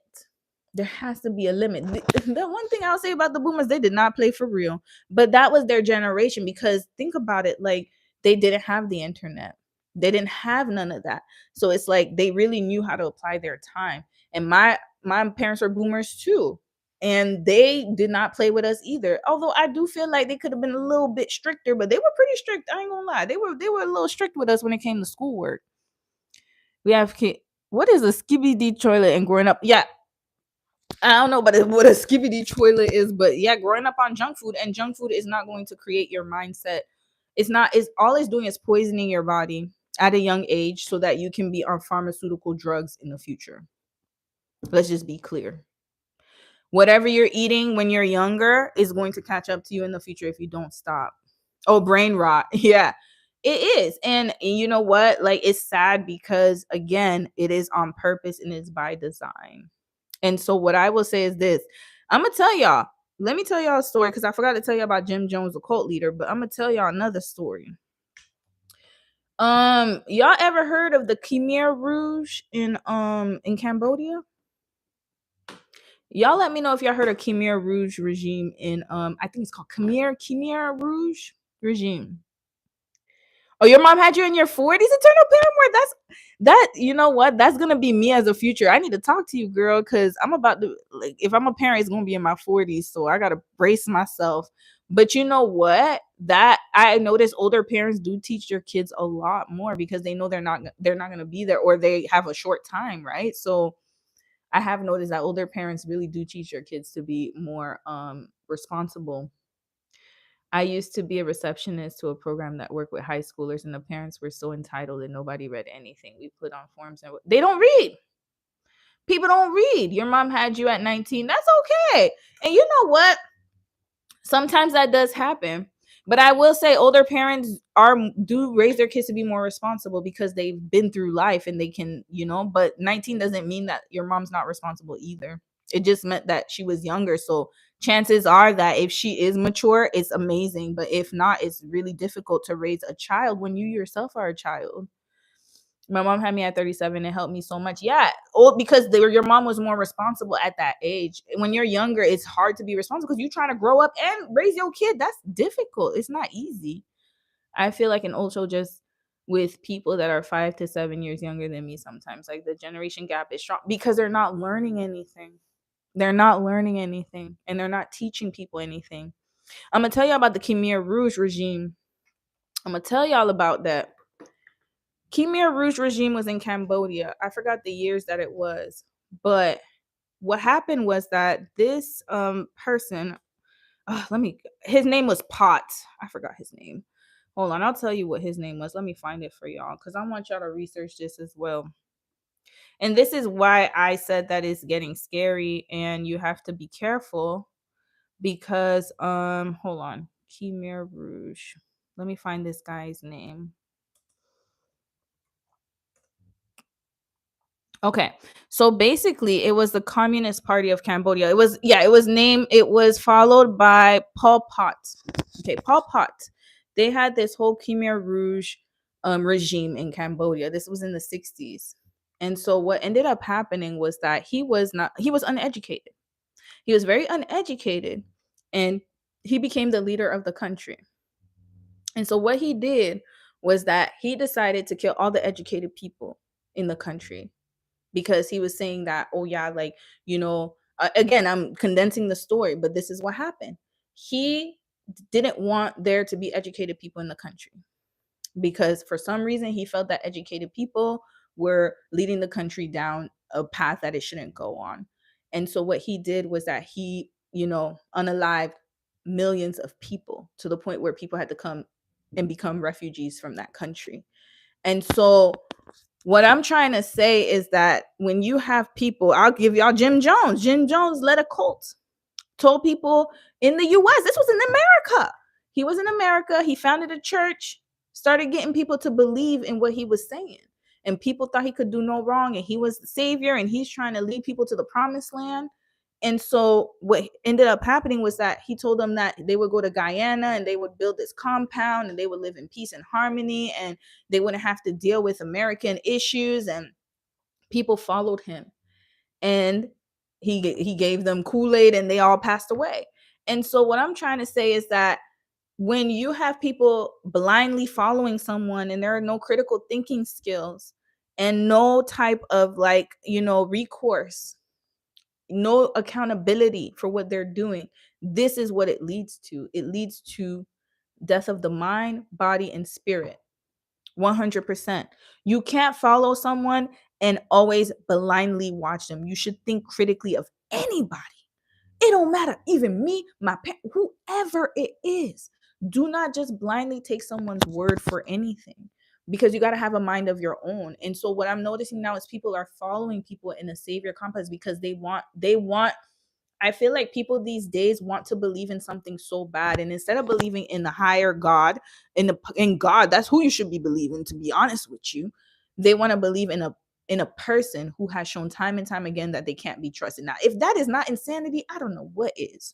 There has to be a limit. The one thing I'll say about the boomers, they did not play for real, but that was their generation, because think about it, like they didn't have the internet. They didn't have none of that. So it's like they really knew how to apply their time. And my parents are boomers too. And they did not play with us either. Although I do feel like they could have been a little bit stricter, but they were pretty strict. I ain't gonna lie. They were a little strict with us when it came to schoolwork. We have what is a skibidi toilet and growing up? Yeah, I don't know about what a skibidi toilet is, but yeah, growing up on junk food, and junk food is not going to create your mindset. It's not. It's all it's doing is poisoning your body at a young age so that you can be on pharmaceutical drugs in the future. Let's just be clear. Whatever you're eating when you're younger is going to catch up to you in the future if you don't stop. Oh, brain rot. Yeah. It is. And you know what? Like, it's sad because, again, it is on purpose and it's by design. And so what I will say is this. I'm going to tell y'all. Let me tell y'all a story, because I forgot to tell you about Jim Jones, the cult leader. But I'm going to tell y'all another story. Y'all ever heard of the Khmer Rouge in Cambodia? Y'all let me know if y'all heard of Khmer Rouge regime in I think it's called Khmer Rouge regime. Oh, your mom had you in your 40s, eternal paramour. That you know what? That's gonna be me as a future. I need to talk to you, girl, because I'm about to, like, if I'm a parent, it's gonna be in my 40s. So I gotta brace myself. But you know what? That I notice older parents do teach their kids a lot more because they know they're not gonna be there, or they have a short time, right? So I have noticed that older parents really do teach their kids to be more responsible. I used to be a receptionist to a program that worked with high schoolers, and the parents were so entitled and nobody read anything we put on forms, and they don't read. People don't read. Your mom had you at 19. That's okay. And you know what? Sometimes that does happen. But I will say older parents do raise their kids to be more responsible because they've been through life and they can, but 19 doesn't mean that your mom's not responsible either. It just meant that she was younger. So chances are that if she is mature, it's amazing. But if not, it's really difficult to raise a child when you yourself are a child. My mom had me at 37. It helped me so much. Yeah. Oh, because your mom was more responsible at that age. When you're younger, it's hard to be responsible because you're trying to grow up and raise your kid. That's difficult. It's not easy. I feel like, and also just with people that are 5 to 7 years younger than me, sometimes like the generation gap is strong because they're not learning anything. They're not learning anything and they're not teaching people anything. I'm going to tell you about the Khmer Rouge regime. I'm going to tell y'all about that. Khmer Rouge regime was in Cambodia. I forgot the years that it was. But what happened was that this person, his name was Potts. I forgot his name. Hold on, I'll tell you what his name was. Let me find it for y'all because I want y'all to research this as well. And this is why I said that it's getting scary and you have to be careful because hold on. Khmer Rouge. Let me find this guy's name. Okay. So basically it was the Communist Party of Cambodia. It was followed by Pol Pot. Okay, Pol Pot. They had this whole Khmer Rouge regime in Cambodia. This was in the 60s. And so what ended up happening was that he was uneducated. He was very uneducated and he became the leader of the country. And so what he did was that he decided to kill all the educated people in the country because he was saying that, oh yeah, like, again, I'm condensing the story, but this is what happened. He didn't want there to be educated people in the country because for some reason he felt that educated people were leading the country down a path that it shouldn't go on. And so what he did was that he, unalived millions of people to the point where people had to come and become refugees from that country. And so what I'm trying to say is that when you have people, I'll give y'all Jim Jones. Jim Jones led a cult, told people in the US, this was in America. He was in America. He founded a church, started getting people to believe in what he was saying. And people thought he could do no wrong. And he was the savior and he's trying to lead people to the promised land. And so what ended up happening was that he told them that they would go to Guyana and they would build this compound and they would live in peace and harmony and they wouldn't have to deal with American issues. And people followed him. And he gave them Kool-Aid and they all passed away. And so what I'm trying to say is that when you have people blindly following someone and there are no critical thinking skills and no type of recourse, no accountability for what they're doing, this is what it leads to. It leads to death of the mind, body, and spirit. 100%. You can't follow someone and always blindly watch them. You should think critically of anybody. It don't matter. Even me, my parent, whoever it is. Do not just blindly take someone's word for anything because you got to have a mind of your own. And so what I'm noticing now is people are following people in a savior complex because they want I feel like people these days want to believe in something so bad, and instead of believing in the higher God, in God, that's who you should be believing. To be honest with you, they want to believe in a person who has shown time and time again that they can't be trusted. Now, if that is not insanity, I don't know what is.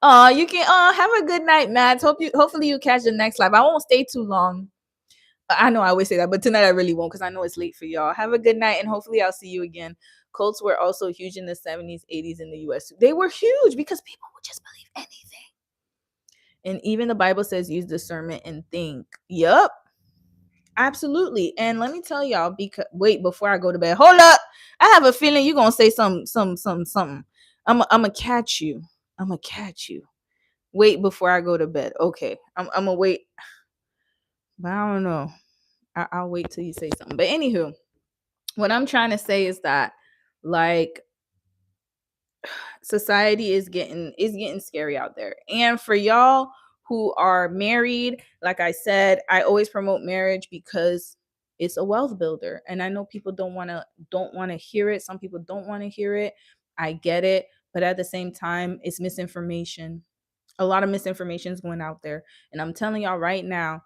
You can have a good night, Matt. Hopefully you catch the next live. I won't stay too long. I know I always say that, but tonight I really won't because I know it's late for y'all. Have a good night, and hopefully I'll see you again. Cults were also huge in the 70s, 80s in the US. They were huge because people would just believe anything. And even the Bible says use discernment and think. Yup. Absolutely. And let me tell y'all, wait, before I go to bed, hold up. I have a feeling you're going to say something. I'm going to catch you. I'm going to catch you. Wait before I go to bed. Okay. I'm going to wait. But I don't know. I'll wait till you say something. But anywho, what I'm trying to say is that like society is getting scary out there. And for y'all who are married, like I said, I always promote marriage because it's a wealth builder. And I know people don't want to hear it. Some people don't want to hear it. I get it. But at the same time, it's misinformation. A lot of misinformation is going out there. And I'm telling y'all right now,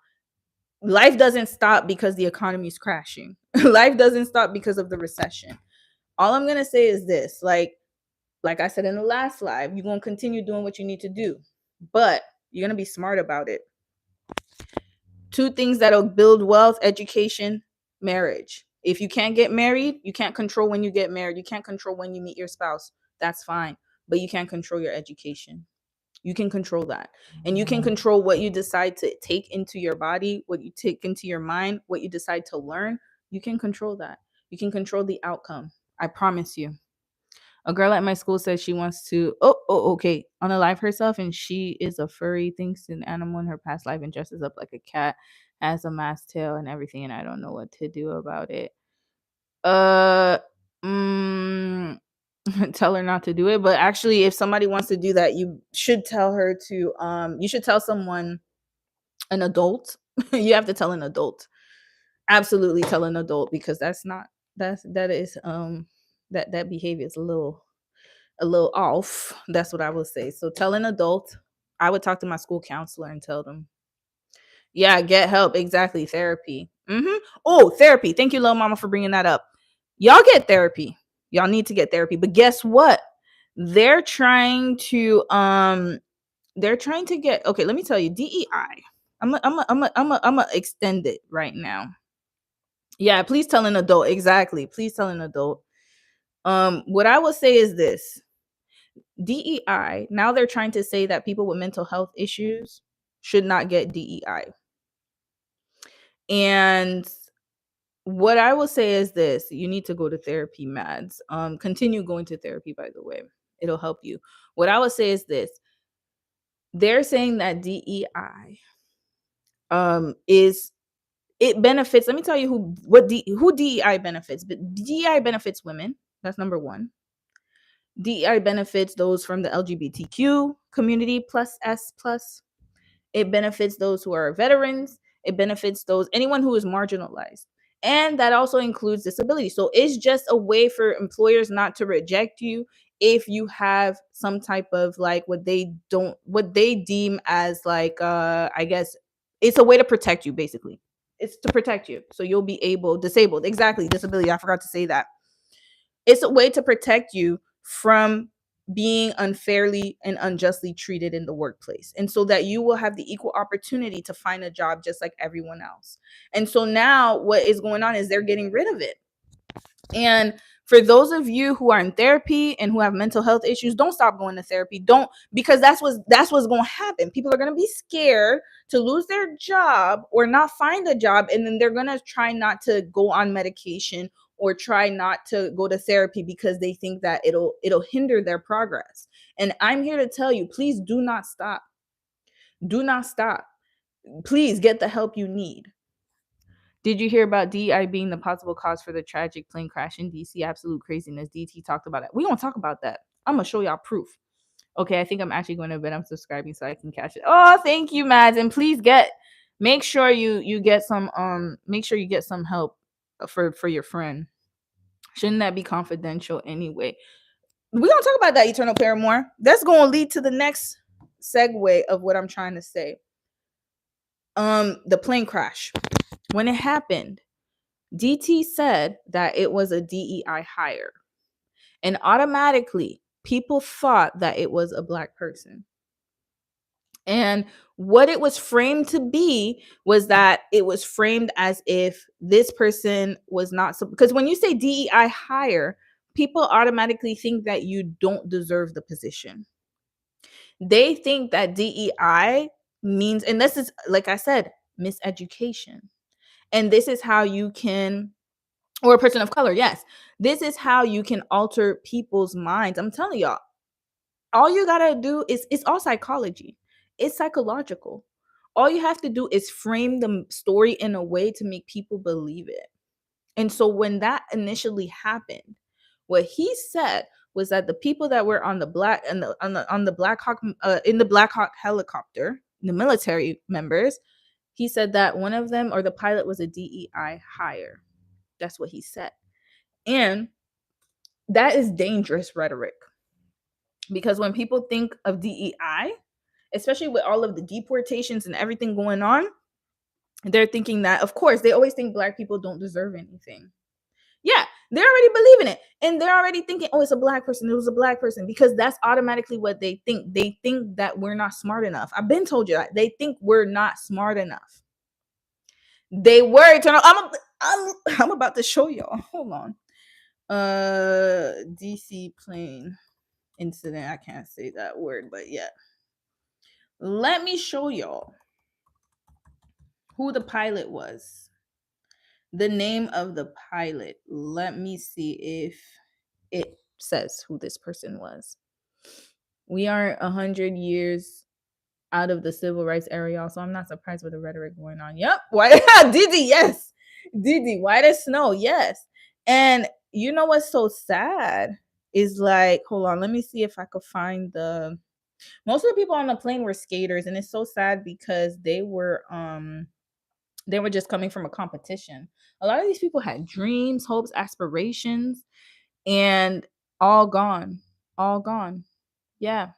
life doesn't stop because the economy is crashing. Life doesn't stop because of the recession. All I'm going to say is this, like I said in the last live, you're going to continue doing what you need to do, but you're going to be smart about it. 2 things that'll build wealth: education marriage. If you can't get married, you can't control when you get married. You can't control when you meet your spouse. That's fine. But you can't control your education. You can control that. And you can control what you decide to take into your body, what you take into your mind, what you decide to learn. You can control that. You can control the outcome. I promise you. A girl at my school says she wants to, okay, unalive herself, and she is a furry, thinks an animal in her past life, and dresses up like a cat, has a mask tail and everything, and I don't know what to do about it. Tell her not to do it. But actually, if somebody wants to do that, you should tell her to, you should tell someone, an adult. You have to tell an adult. Absolutely tell an adult, because that behavior is a little off. That's what I would say. So tell an adult. I would talk to my school counselor and tell them, yeah, get help. Exactly. Therapy. Oh, therapy. Thank you, little mama, for bringing that up. Y'all get therapy. Y'all need to get therapy. But guess what? They're trying to get, okay, let me tell you, DEI. I'm gonna extend it right now. Yeah, please tell an adult. Exactly. Please tell an adult. What I will say is this. DEI, now they're trying to say that people with mental health issues should not get DEI. And what I will say is this: you need to go to therapy, Mads. Continue going to therapy, by the way. It'll help you. What I would say is this: they're saying that DEI is, it benefits. Let me tell you who DEI benefits. But DEI benefits women. That's number one. DEI benefits those from the LGBTQ community plus S plus. It benefits those who are veterans. It benefits anyone who is marginalized. And that also includes disability. So it's just a way for employers not to reject you if you have some type of like what they deem as like, I guess it's a way to protect you, basically. It's to protect you. So you'll be disabled. Exactly. Disability. I forgot to say that. It's a way to protect you from being unfairly and unjustly treated in the workplace, and so that you will have the equal opportunity to find a job just like everyone else. And so now what is going on is they're getting rid of it. And for those of you who are in therapy and who have mental health issues, don't stop going to therapy. Because that's what's going to happen. People are going to be scared to lose their job or not find a job, and then they're going to try not to go on medication or try not to go to therapy because they think that it'll hinder their progress. And I'm here to tell you, please do not stop. Do not stop. Please get the help you need. Did you hear about DEI being the possible cause for the tragic plane crash in DC? Absolute craziness. DT talked about it. We don't talk about that. I'm going to show y'all proof. Okay, I think I'm actually going to bed. I'm subscribing so I can catch it. Oh, thank you, Mads. And please make sure you get some help for your friend. Shouldn't that be confidential anyway? We're going to talk about that, Eternal Paramore. That's going to lead to the next segue of what I'm trying to say. The plane crash. When it happened, DT said that it was a DEI hire. And automatically, people thought that it was a Black person. And what it was framed to be was that it was framed as if this person was not, because when you say DEI hire, people automatically think that you don't deserve the position. They think that DEI means, and this is, like I said, miseducation. And this is how you can, or a person of color, yes. This is how you can alter people's minds. I'm telling y'all, all you gotta do is, it's all psychology. It's psychological. All you have to do is frame the story in a way to make people believe it. And so when that initially happened, what he said was that the people that were on the Black Hawk in the Black Hawk helicopter, the military members, he said that one of them, or the pilot, was a DEI hire. That's what he said. And that is dangerous rhetoric. Because when people think of DEI, especially with all of the deportations and everything going on, they're thinking that, of course, they always think Black people don't deserve anything. Yeah, they're already believing it. And they're already thinking, oh, it's a Black person. It was a Black person. Because that's automatically what they think. They think that we're not smart enough. I've been told you that. They think we're not smart enough. They were Eternal. I'm about to show y'all. Hold on. DC plane incident. I can't say that word, but yeah. Let me show y'all who the pilot was. The name of the pilot. Let me see if it says who this person was. We are 100 years out of the civil rights era, y'all, so I'm not surprised with the rhetoric going on. Yep. Why Diddy, yes. Diddy, White as Snow, yes. And you know what's so sad is like, hold on, let me see if I could find the most of the people on the plane were skaters, and it's so sad because they were just coming from a competition. A lot of these people had dreams, hopes, aspirations, and all gone. All gone. Yeah.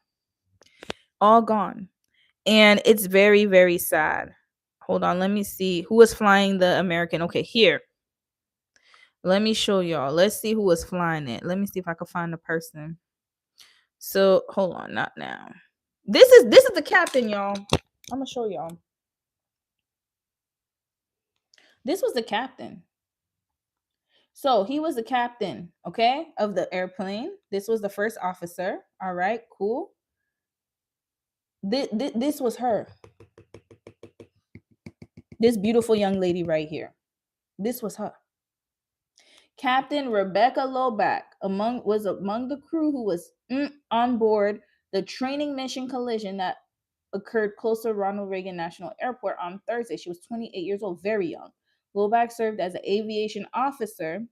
All gone. And it's very, very sad. Hold on, let me see who was flying the American. Okay, here. Let me show y'all. Let's see who was flying it. Let me see if I can find the person. So hold on, not now. This is the captain, y'all. I'm gonna show y'all. This was the captain. So he was the captain, okay, of the airplane. This was the first officer. All right, cool. This was her. This beautiful young lady right here. This was her. Captain Rebecca Loback was among the crew who was on board the training mission collision that occurred close to Ronald Reagan National Airport on Thursday. She was 28 years old, very young. Loback served as an aviation officer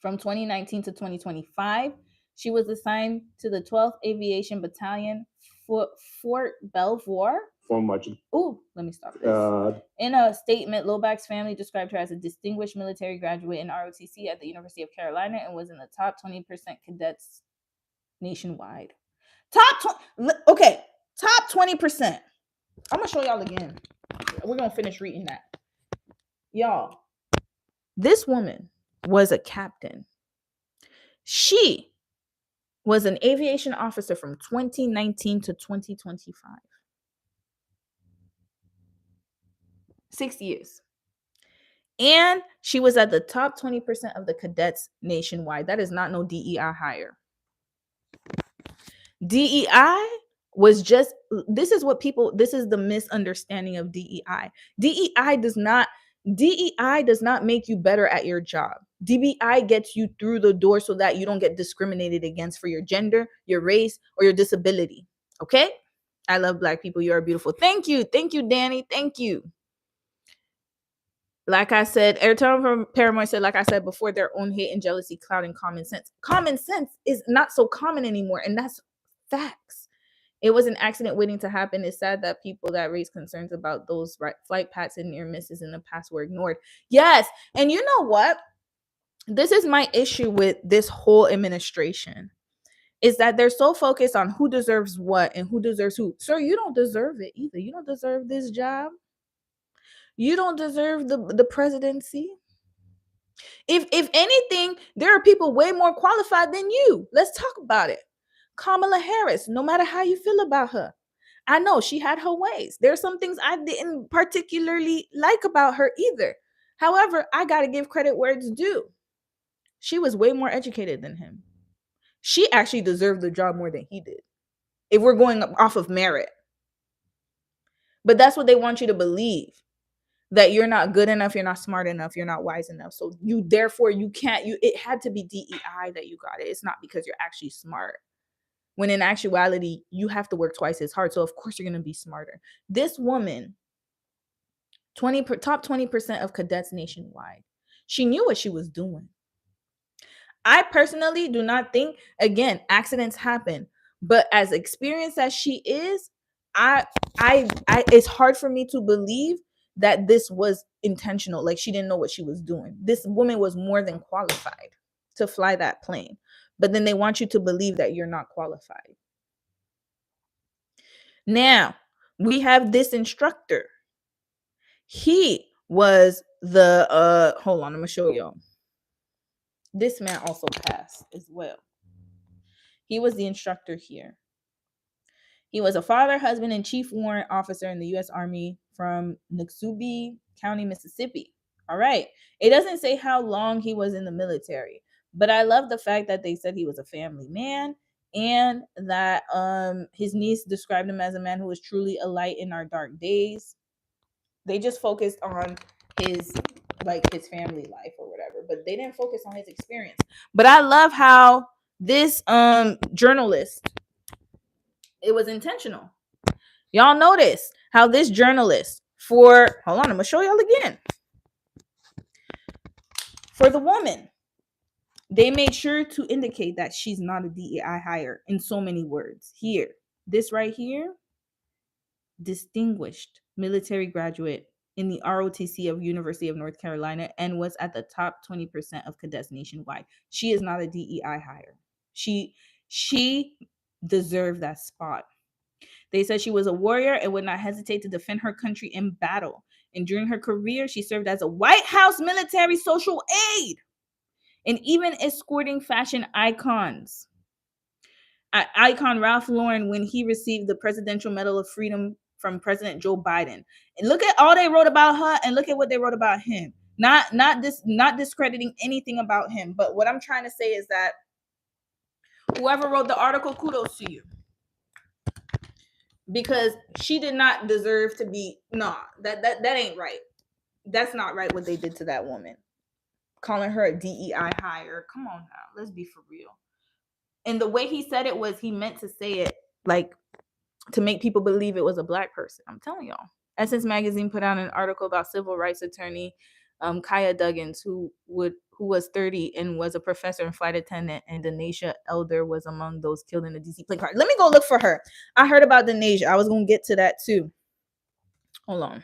from 2019 to 2025. She was assigned to the 12th Aviation Battalion, Fort Belvoir. Oh, let me stop this. In a statement, Loback's family described her as a distinguished military graduate in ROTC at the University of Carolina and was in the top 20% cadets nationwide. Top 20%. I'm going to show y'all again. We're going to finish reading that. Y'all, this woman was a captain. She was an aviation officer from 2019 to 2025. 6 years. And she was at the top 20% of the cadets nationwide. That is not no DEI hire. DEI was just, this is the misunderstanding of DEI. DEI does not make you better at your job. DEI gets you through the door so that you don't get discriminated against for your gender, your race, or your disability. Okay? I love Black people. You are beautiful. Thank you. Thank you, Danny. Thank you. Like I said, Airtime from Paramore said, like I said before, their own hate and jealousy clouding common sense. Common sense is not so common anymore, and that's facts. It was an accident waiting to happen. It's sad that people that raised concerns about those flight paths and near misses in the past were ignored. Yes, and you know what? This is my issue with this whole administration, is that they're so focused on who deserves what and who deserves who. Sir, you don't deserve it either. You don't deserve this job. You don't deserve the presidency. If anything, there are people way more qualified than you. Let's talk about it. Kamala Harris, no matter how you feel about her, I know she had her ways. There are some things I didn't particularly like about her either. However, I got to give credit where it's due. She was way more educated than him. She actually deserved the job more than he did, if we're going off of merit. But that's what they want you to believe, that you're not good enough, you're not smart enough, you're not wise enough. So you can't, it had to be DEI that you got it. It's not because you're actually smart. When in actuality, you have to work twice as hard. So of course you're going to be smarter. This woman, top 20% of cadets nationwide, she knew what she was doing. I personally do not think, again, accidents happen, but as experienced as she is, it's hard for me to believe that this was intentional. Like, she didn't know what she was doing. This woman was more than qualified to fly that plane, but then they want you to believe that you're not qualified. Now, we have this instructor. He was the hold on, I'm gonna show y'all. This man also passed as well. He was the instructor here. He was a father, husband, and chief warrant officer in the U.S. Army from Noxubee County, Mississippi. All right. It doesn't say how long he was in the military, but I love the fact that they said he was a family man and that his niece described him as a man who was truly a light in our dark days. They just focused on his his family life or whatever, but they didn't focus on his experience. But I love how this journalist, it was intentional. Y'all notice how this journalist hold on, I'm gonna show y'all again. For the woman, they made sure to indicate that she's not a DEI hire in so many words. Here, this right here, distinguished military graduate in the ROTC of University of North Carolina and was at the top 20% of cadets nationwide. She is not a DEI hire. She deserved that spot. They said she was a warrior and would not hesitate to defend her country in battle. And during her career, she served as a White House military social aide and even escorting fashion icons. Icon Ralph Lauren when he received the Presidential Medal of Freedom from President Joe Biden. And look at all they wrote about her and look at what they wrote about him. Not discrediting anything about him, but what I'm trying to say is that whoever wrote the article, kudos to you. Because she did not deserve to be that ain't right. That's not right what they did to that woman. Calling her a DEI hire. Come on now, let's be for real. And the way he said it was he meant to say it like to make people believe it was a black person. I'm telling y'all. Essence Magazine put out an article about civil rights attorney Kaya Duggins, who was 30 and was a professor and flight attendant, and Denasia Elder was among those killed in the DC plane crash. Let me go look for her. I heard about Denasia. I was going to get to that too. Hold on.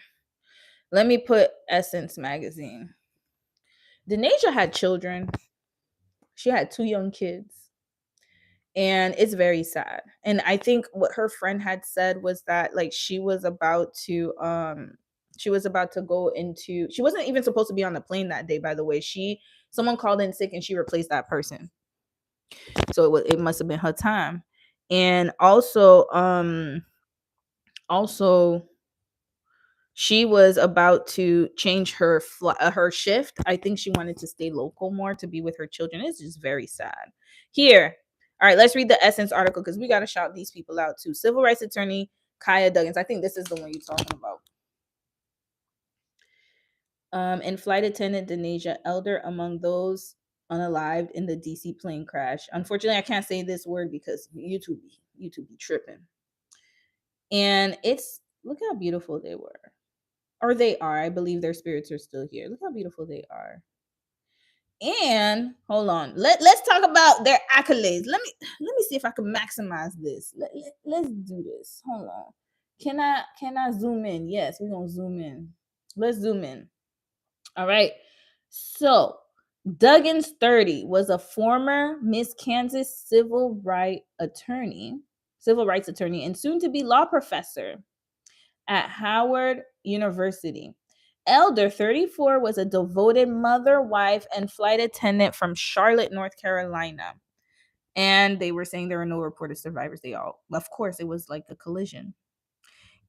Let me put Essence Magazine. Denasia had children. She had 2 young kids. And it's very sad. And I think what her friend had said was that like she was about to go into, she wasn't even supposed to be on the plane that day, by the way. Someone called in sick and she replaced that person. So it must have been her time. And also she was about to change her shift. I think she wanted to stay local more to be with her children. It's just very sad. Here. All right, let's read the Essence article because we got to shout these people out too. Civil rights attorney Kaya Duggins. I think this is the one you're talking about. And flight attendant Denasia Elder among those unalived in the DC plane crash. Unfortunately, I can't say this word because YouTube be tripping. And look how beautiful they were. Or they are. I believe their spirits are still here. Look how beautiful they are. And hold on, let's talk about their accolades. Let me see if I can maximize this. Let's do this. Hold on. Can I zoom in? Yes, we're gonna zoom in. Let's zoom in. All right. So Duggins 30 was a former Miss Kansas civil rights attorney, and soon to be law professor at Howard University. Elder, 34, was a devoted mother, wife, and flight attendant from Charlotte, North Carolina. And they were saying there are no reported survivors. Of course, it was like a collision.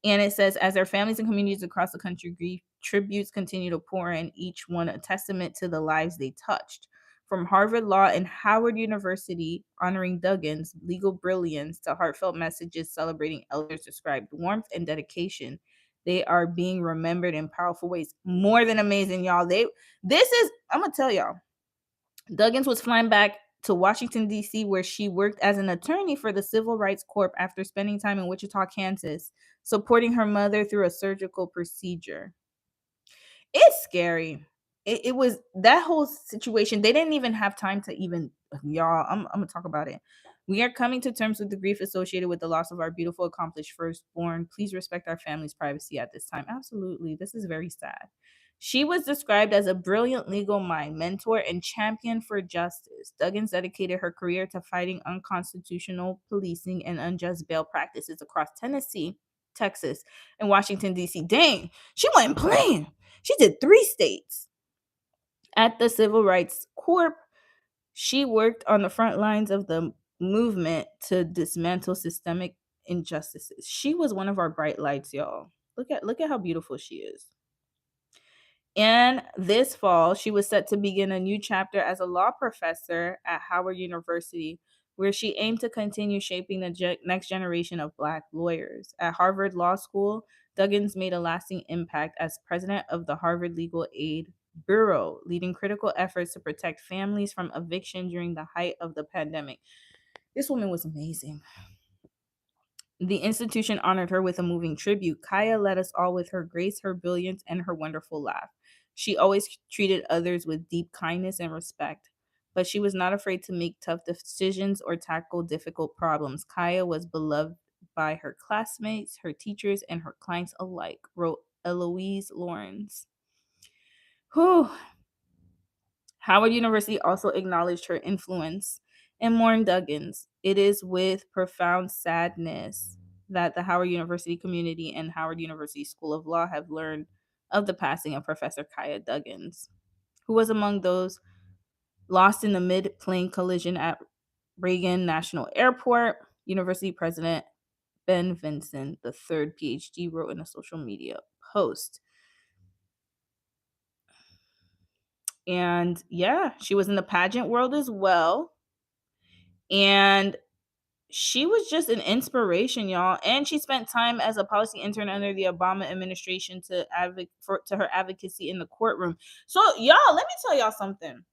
And it says, as their families and communities across the country grieve, tributes continue to pour in, each one a testament to the lives they touched. From Harvard Law and Howard University honoring Duggins' legal brilliance to heartfelt messages celebrating Elder's described warmth and dedication, they are being remembered in powerful ways. More than amazing, y'all. I'm going to tell y'all. Duggins was flying back to Washington, D.C., where she worked as an attorney for the Civil Rights Corps after spending time in Wichita, Kansas, supporting her mother through a surgical procedure. It's scary. It was that whole situation. They didn't even have time to y'all, I'm going to talk about it. We are coming to terms with the grief associated with the loss of our beautiful, accomplished firstborn. Please respect our family's privacy at this time. Absolutely. This is very sad. She was described as a brilliant legal mind, mentor, and champion for justice. Duggins dedicated her career to fighting unconstitutional policing and unjust bail practices across Tennessee, Texas, and Washington, D.C. Dang, she wasn't playing. She did 3 states. At the Civil Rights Corps, she worked on the front lines of the movement to dismantle systemic injustices. She was one of our bright lights, y'all. Look at how beautiful she is. And this fall, she was set to begin a new chapter as a law professor at Howard University, where she aimed to continue shaping the next generation of Black lawyers. At Harvard Law School, Duggins made a lasting impact as president of the Harvard Legal Aid Bureau, leading critical efforts to protect families from eviction during the height of the pandemic. This woman was amazing. The institution honored her with a moving tribute. Kaya led us all with her grace, her brilliance, and her wonderful laugh. She always treated others with deep kindness and respect, but she was not afraid to make tough decisions or tackle difficult problems. Kaya was beloved by her classmates, her teachers, and her clients alike, wrote Eloise Lawrence. Whew. Howard University also acknowledged her influence and mourned Duggins. It is with profound sadness that the Howard University community and Howard University School of Law have learned of the passing of Professor Kaya Duggins, who was among those lost in the mid-plane collision at Reagan National Airport. University President Ben Vinson, the third PhD, wrote in a social media post. And yeah, she was in the pageant world as well. And she was just an inspiration, y'all. And she spent time as a policy intern under the Obama administration to her advocacy in the courtroom. So, y'all, let me tell y'all something.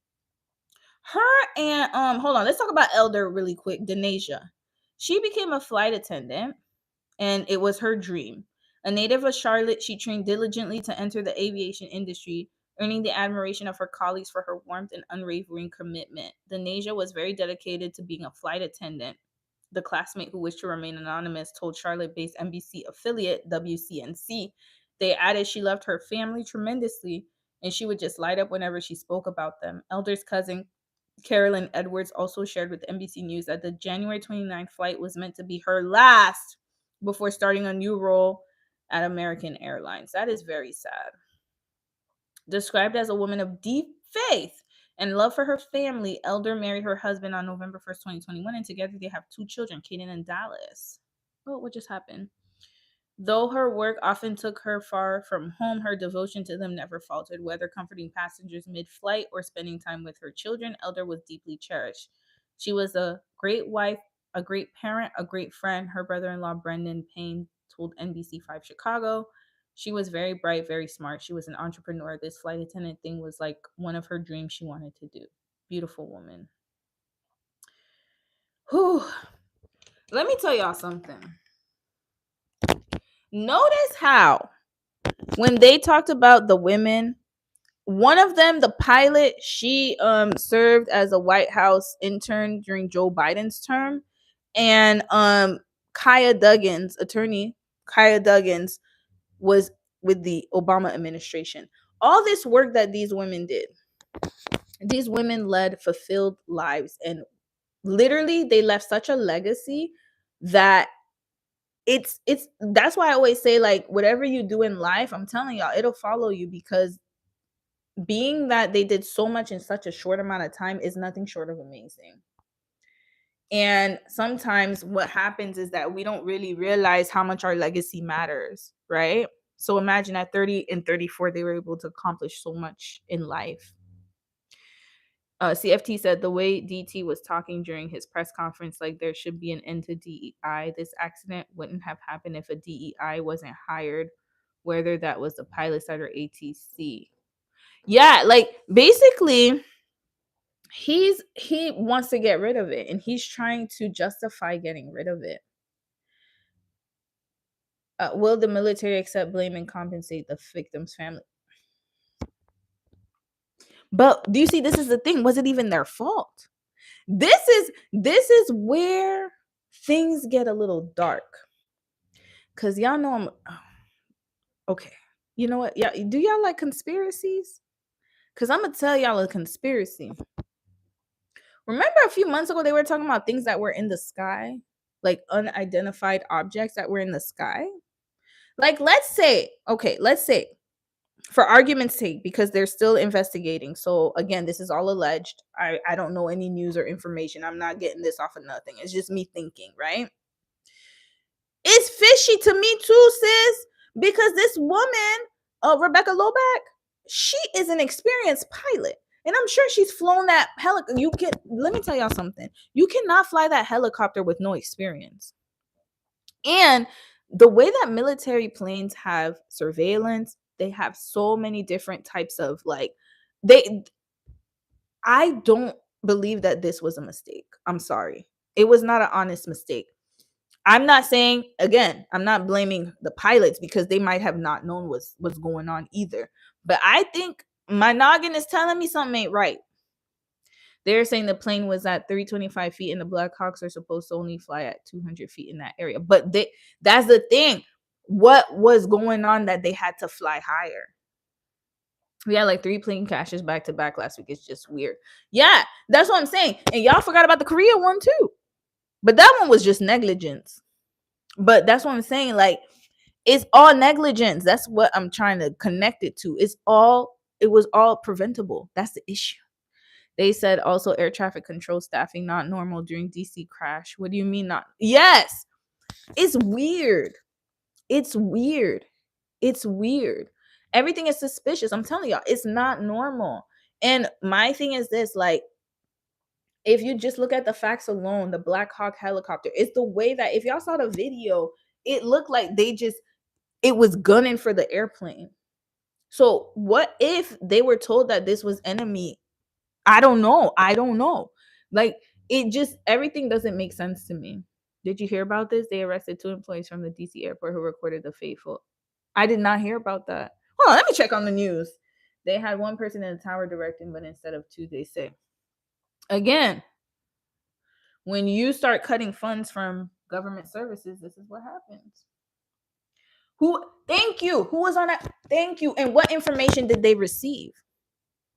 Her and hold on, let's talk about Elder really quick. Denasia. She became a flight attendant, and it was her dream. A native of Charlotte, she trained diligently to enter the aviation industry, earning the admiration of her colleagues for her warmth and unwavering commitment. Denasia was very dedicated to being a flight attendant. The classmate who wished to remain anonymous told Charlotte-based NBC affiliate WCNC. They added she loved her family tremendously, and she would just light up whenever she spoke about them. Elder's cousin, Carolyn Edwards, also shared with NBC News that the January 29th flight was meant to be her last before starting a new role at American Airlines. That is very sad. Described as a woman of deep faith and love for her family, Elder married her husband on November 1st, 2021, and together they have 2 children, Kaden and Dallas. Oh, what just happened? Though her work often took her far from home, her devotion to them never faltered. Whether comforting passengers mid-flight or spending time with her children, Elder was deeply cherished. She was a great wife, a great parent, a great friend. Her brother-in-law, Brendan Payne, told NBC5 Chicago. She was very bright, very smart. She was an entrepreneur. This flight attendant thing was like one of her dreams she wanted to do. Beautiful woman. Whew. Let me tell y'all something. Notice how when they talked about the women, one of them, the pilot, she served as a White House intern during Joe Biden's term. And Kaya Duggins, attorney Kaya Duggins, was with the Obama administration. All this work that these women did, these women led fulfilled lives, and literally they left such a legacy that it's that's why I always say, like, whatever you do in life, I'm telling y'all, it'll follow you, because being that they did so much in such a short amount of time is nothing short of amazing. And sometimes what happens is that we don't really realize how much our legacy matters, right? So imagine at 30 and 34, they were able to accomplish so much in life. CFT said the way DT was talking during his press conference, like there should be an end to DEI. This accident wouldn't have happened if a DEI wasn't hired, whether that was the pilot side or ATC. Yeah, like basically he wants to get rid of it, and he's trying to justify getting rid of it. Will the military accept blame and compensate the victim's family? But do you see, this is the thing. Was it even their fault? This is where things get a little dark. Cause y'all know I'm okay. You know what? Yeah, do y'all like conspiracies? Cause I'm gonna tell y'all a conspiracy. Remember a few months ago they were talking about things that were in the sky, like unidentified objects that were in the sky? Like let's say, for argument's sake, because they're still investigating. So again, this is all alleged. I don't know any news or information. I'm not getting this off of nothing. It's just me thinking, right? It's fishy to me too, sis, because this woman, Rebecca Loback, she is an experienced pilot. And I'm sure she's flown that helicopter. Let me tell y'all something. You cannot fly that helicopter with no experience. And the way that military planes have surveillance, they have so many different types of I don't believe that this was a mistake. I'm sorry. It was not an honest mistake. I'm not saying, again, I'm not blaming the pilots because they might have not known what's going on either. But I think my noggin is telling me something ain't right. They're saying the plane was at 325 feet and the Blackhawks are supposed to only fly at 200 feet in that area. But that's the thing. What was going on that they had to fly higher? We had like 3 plane crashes back to back last week. It's just weird. Yeah, that's what I'm saying. And y'all forgot about the Korea one too. But that one was just negligence. But that's what I'm saying. Like, it's all negligence. That's what I'm trying to connect it to. It was all preventable. That's the issue. They said also air traffic control staffing not normal during DC crash. What do you mean not? Yes. It's weird. It's weird. It's weird. Everything is suspicious. I'm telling y'all, it's not normal. And my thing is this, like, if you just look at the facts alone, the Black Hawk helicopter, it's the way that if y'all saw the video, it looked like it was gunning for the airplane. So what if they were told that this was enemy? I don't know. Like, everything doesn't make sense to me. Did you hear about this? They arrested 2 employees from the DC airport who recorded the fateful. I did not hear about that. Hold on, let me check on the news. They had 1 person in the tower directing, but instead of 2, they say. Again, when you start cutting funds from government services, this is what happens. Thank you. Who was on that? Thank you. And what information did they receive?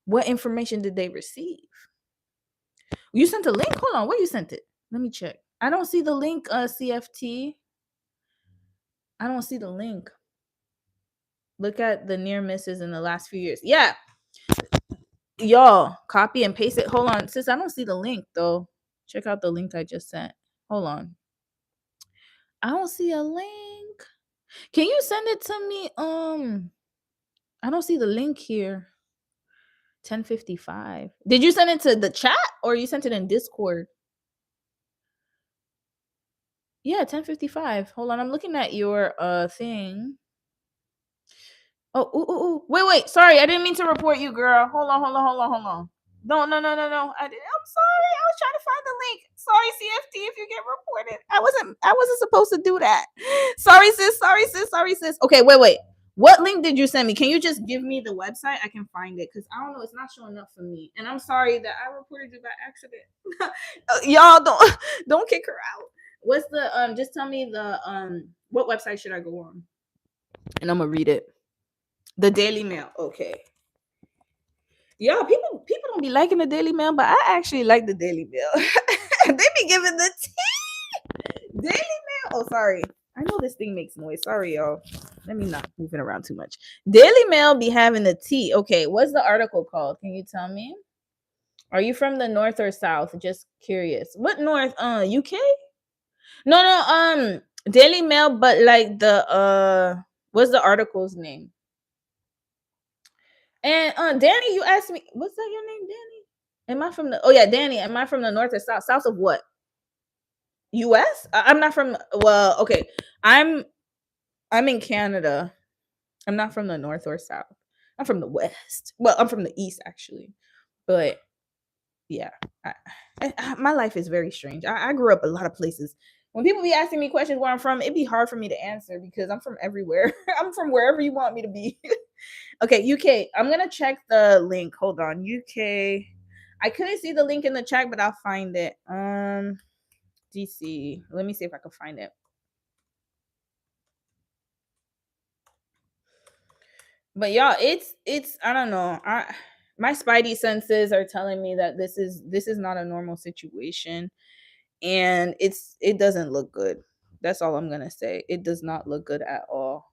You sent a link? Hold on. Where you sent it? Let me check. I don't see the link, CFT. I don't see the link. Look at the near misses in the last few years. Yeah. Y'all, copy and paste it. Hold on. Sis, I don't see the link, though. Check out the link I just sent. Hold on. I don't see a link. Can you send it to me? I don't see the link here. 10:55. Did you send it to the chat or you sent it in Discord? Yeah, 10:55. Hold on, I'm looking at your thing. Oh, ooh. Wait. Sorry, I didn't mean to report you, girl. Hold on. No. I'm sorry. I was trying to find the link. Sorry, CFT, if you get reported. I wasn't supposed to do that. Sorry, sis. Okay, wait. What link did you send me? Can you just give me the website? I can find it because I don't know. It's not showing up for me, and I'm sorry that I reported you by accident. Y'all don't kick her out. What's the Just tell me the what website should I go on, and I'm gonna read it. The Daily Mail. Okay. Yeah, people don't be liking the Daily Mail, but I actually like the Daily Mail. They be giving the tea. Daily Mail. Oh, sorry. I know this thing makes noise. Sorry, y'all. Let me not move it around too much. Daily Mail be having the tea. Okay, what's the article called? Can you tell me? Are you from the north or south? Just curious. What north? UK? No. Daily Mail, but like the what's the article's name? And Danny, you asked me, what's that your name, Danny? Danny, am I from the north or south? South of what? US? I'm not from, well, okay. I'm in Canada. I'm not from the north or south. I'm from the west. Well, I'm from the east actually. But yeah, my life is very strange. I grew up a lot of places. When people be asking me questions where I'm from, it'd be hard for me to answer because I'm from everywhere. I'm from wherever you want me to be. Okay, UK. I'm gonna check the link. Hold on, UK. I couldn't see the link in the chat, but I'll find it. DC. Let me see if I can find it. But y'all, it's I don't know. My spidey senses are telling me that this is not a normal situation, and it doesn't look good. That's all I'm gonna say. It does not look good at all.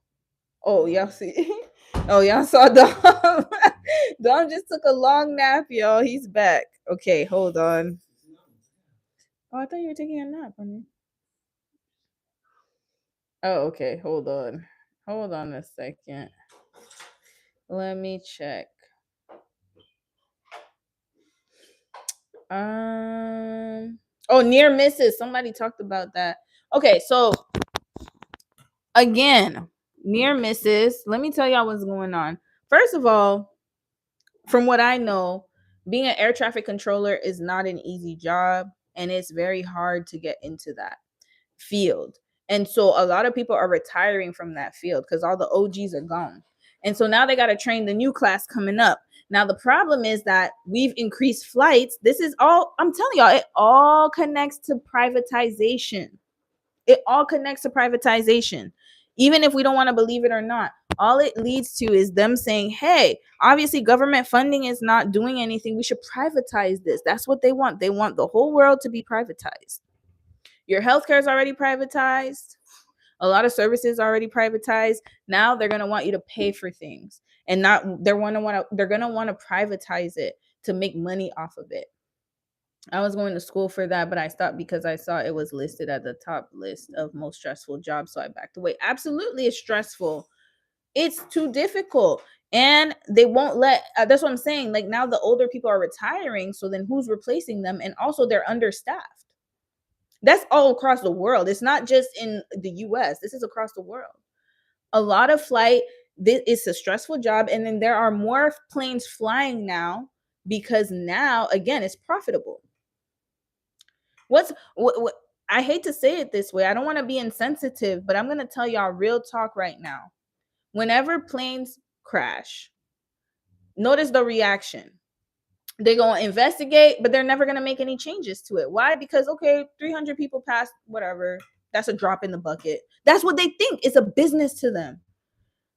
Oh, y'all see? Oh, y'all saw Dom. Dom just took a long nap, y'all. He's back. Okay, hold on. Oh, I thought you were taking a nap, honey. Oh, okay. Hold on. Hold on a second. Let me check. Near misses. Somebody talked about that. Okay, so again, near misses. Let me tell y'all what's going on. First of all, from what I know, being an air traffic controller is not an easy job, and it's very hard to get into that field. And so a lot of people are retiring from that field because all the OGs are gone. And so now they got to train the new class coming up. Now, the problem is that we've increased flights. This is all, I'm telling y'all, it all connects to privatization. It all connects to privatization. Even if we don't want to believe it or not, all it leads to is them saying, hey, obviously government funding is not doing anything. We should privatize this. That's what they want. They want the whole world to be privatized. Your healthcare is already privatized. A lot of services are already privatized. Now they're gonna want you to pay for things, and they're gonna want to privatize it to make money off of it. I was going to school for that, but I stopped because I saw it was listed at the top list of most stressful jobs, so I backed away. Absolutely, it's stressful. It's too difficult, and they won't let. That's what I'm saying. Like now, the older people are retiring, so then who's replacing them? And also, they're understaffed. That's all across the world. It's not just in the US. This is across the world. A lot of flight, it's a stressful job. And then there are more planes flying now because now, again, it's profitable. What I hate to say it this way. I don't want to be insensitive, but I'm going to tell y'all real talk right now. Whenever planes crash, notice the reaction. They're going to investigate, but they're never going to make any changes to it. Why? Because, okay, 300 people passed, whatever. That's a drop in the bucket. That's what they think. It's a business to them.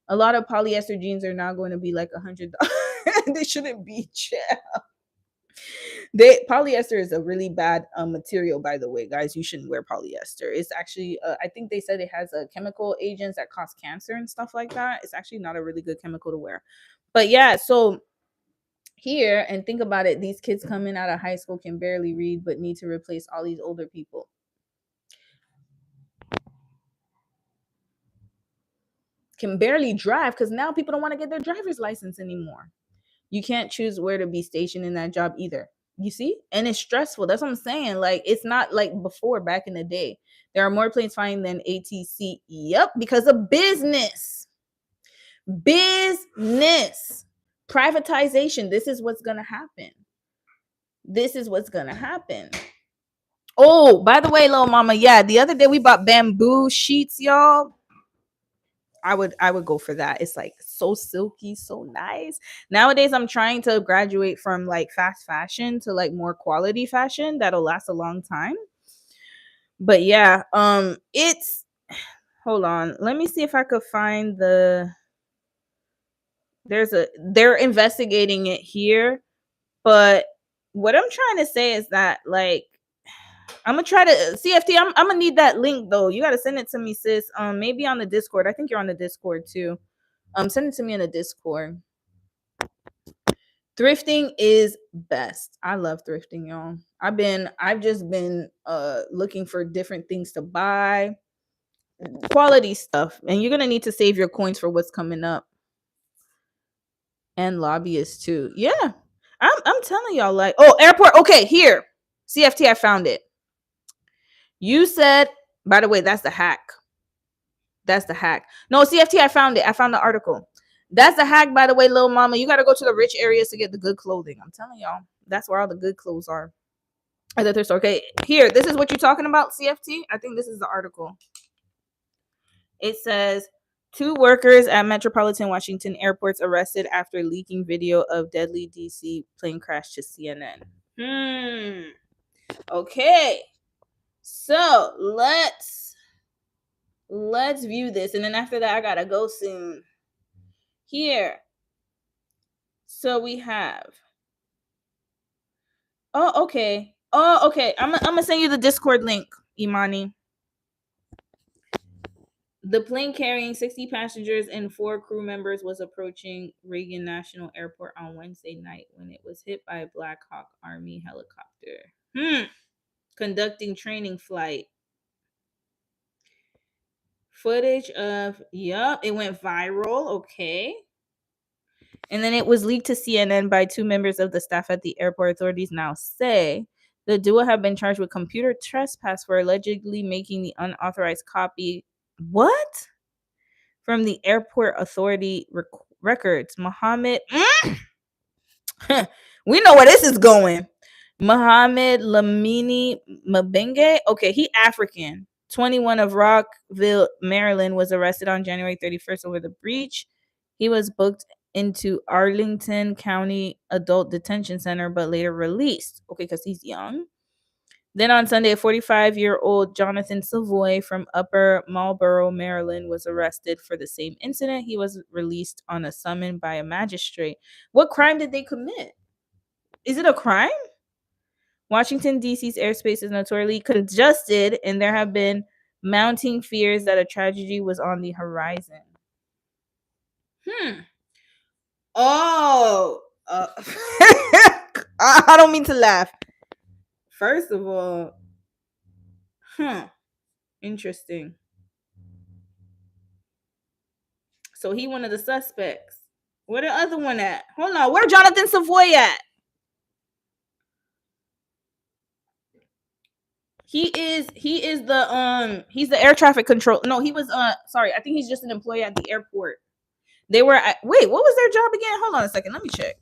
A lot of polyester jeans are now going to be like $100. They shouldn't be. Polyester is a really bad material, by the way, guys. You shouldn't wear polyester. It's actually, I think they said it has chemical agents that cause cancer and stuff like that. It's actually not a really good chemical to wear. But yeah, so here, and think about it, these kids coming out of high school can barely read but need to replace all these older people. Can barely drive because now people don't want to get their driver's license anymore. You can't choose where to be stationed in that job either. You see? And it's stressful. That's what I'm saying. Like, it's not like before, back in the day. There are more planes flying than ATC. Yep, because of business. Business. Privatization. This is what's going to happen. This is what's going to happen. Oh, by the way, little mama, yeah, the other day we bought bamboo sheets, y'all. I would go for that. It's like so silky, so nice. Nowadays I'm trying to graduate from like fast fashion to like more quality fashion that'll last a long time. But yeah, it's hold on. Let me see if I could find they're investigating it here, but what I'm trying to say is that like I'm gonna try to CFT. I'm gonna need that link though. You gotta send it to me, sis. Maybe on the Discord. I think you're on the Discord too. Send it to me in the Discord. Thrifting is best. I love thrifting, y'all. I've just been looking for different things to buy, quality stuff, and you're gonna need to save your coins for what's coming up. And lobbyists too. Yeah, I'm telling y'all, like, oh, airport. Okay, here, CFT. I found it. You said, by the way, that's the hack. That's the hack. No, CFT, I found it. I found the article. That's the hack, by the way, little mama. You got to go to the rich areas to get the good clothing. I'm telling y'all, that's where all the good clothes are. At the thrift store. Okay, here, this is what you're talking about, CFT. I think this is the article. It says 2 workers at Metropolitan Washington airports arrested after leaking video of deadly DC plane crash to CNN. Okay. So let's view this, and then after that I gotta go soon. Here, so we have. Oh, okay. I'm gonna send you the Discord link, Imani. The plane carrying 60 passengers and 4 crew members was approaching Reagan National Airport on Wednesday night when it was hit by a Black Hawk Army helicopter. Conducting training flight. Footage of, it went viral. Okay. And then it was leaked to CNN by 2 members of the staff at the airport. Authorities now say the duo have been charged with computer trespass for allegedly making the unauthorized copy. What? From the airport authority records. Mohammed. We know where this is going. Mohammed Lamini Mabenge. Okay, he African. 21 of Rockville, Maryland, was arrested on January 31st over the breach. He was booked into Arlington County Adult Detention Center, but later released. Okay, because he's young. Then on Sunday, a 45-year-old Jonathan Savoy from Upper Marlboro, Maryland, was arrested for the same incident. He was released on a summons by a magistrate. What crime did they commit? Is it a crime? Washington, D.C.'s airspace is notoriously congested, and there have been mounting fears that a tragedy was on the horizon. Oh, I don't mean to laugh. First of all, interesting. So he one of the suspects. Where the other one at? Hold on, where Jonathan Savoy at? He's the air traffic control. No, he was sorry, I think he's just an employee at the airport. They were at, wait, what was their job again? Hold on a second. Let me check.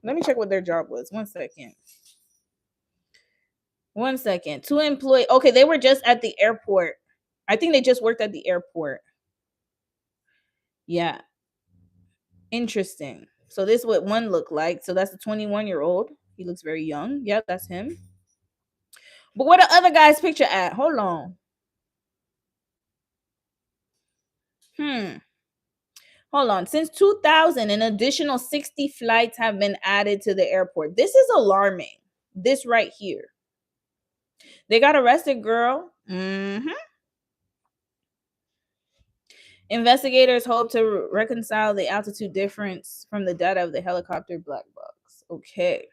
Let me check what their job was. 1 second. 1 second. 2 employees. Okay, they were just at the airport. I think they just worked at the airport. Yeah. Interesting. So this is what one looked like. So that's a 21-year-old. He looks very young. Yep, that's him. But where the other guy's picture at? Hold on. Hold on. Since 2000, an additional 60 flights have been added to the airport. This is alarming. This right here. They got arrested, girl. Investigators hope to reconcile the altitude difference from the data of the helicopter black box. Okay.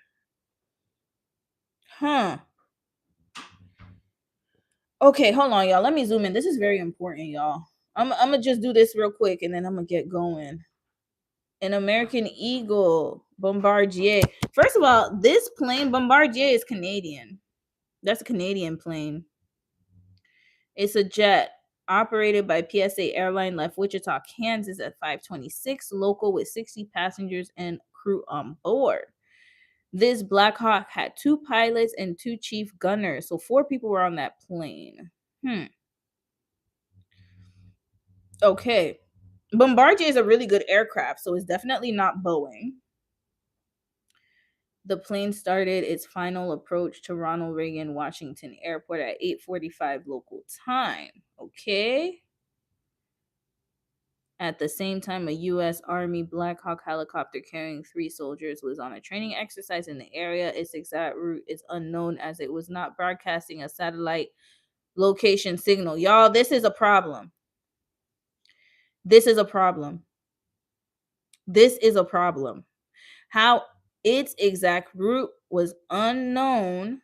Okay, hold on, y'all. Let me zoom in. This is very important, y'all. I'm gonna just do this real quick and then I'm gonna get going. An American Eagle Bombardier. First of all, this plane, Bombardier, is Canadian. That's a Canadian plane. It's a jet operated by PSA Airline, left Wichita, Kansas at 5:26 local with 60 passengers and crew on board. This Black Hawk had 2 pilots and 2 chief gunners. So 4 people were on that plane. Okay. Bombardier is a really good aircraft, so it's definitely not Boeing. The plane started its final approach to Ronald Reagan Washington Airport at 8:45 local time. Okay. At the same time, a U.S. Army Black Hawk helicopter carrying 3 soldiers was on a training exercise in the area. Its exact route is unknown as it was not broadcasting a satellite location signal. Y'all, this is a problem. This is a problem. This is a problem. How its exact route was unknown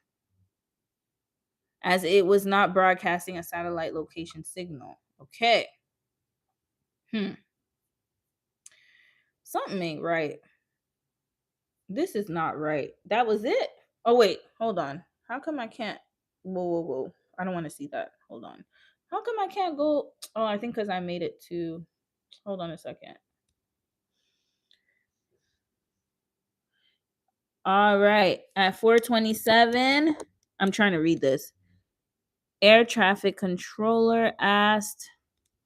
as it was not broadcasting a satellite location signal. Okay. Something ain't right. This is not right. That was it. Oh, wait. Hold on. How come I can't? Whoa. I don't want to see that. Hold on. How come I can't go? Oh, I think because I made it to. Hold on a second. All right. At 4:27, I'm trying to read this. Air traffic controller asked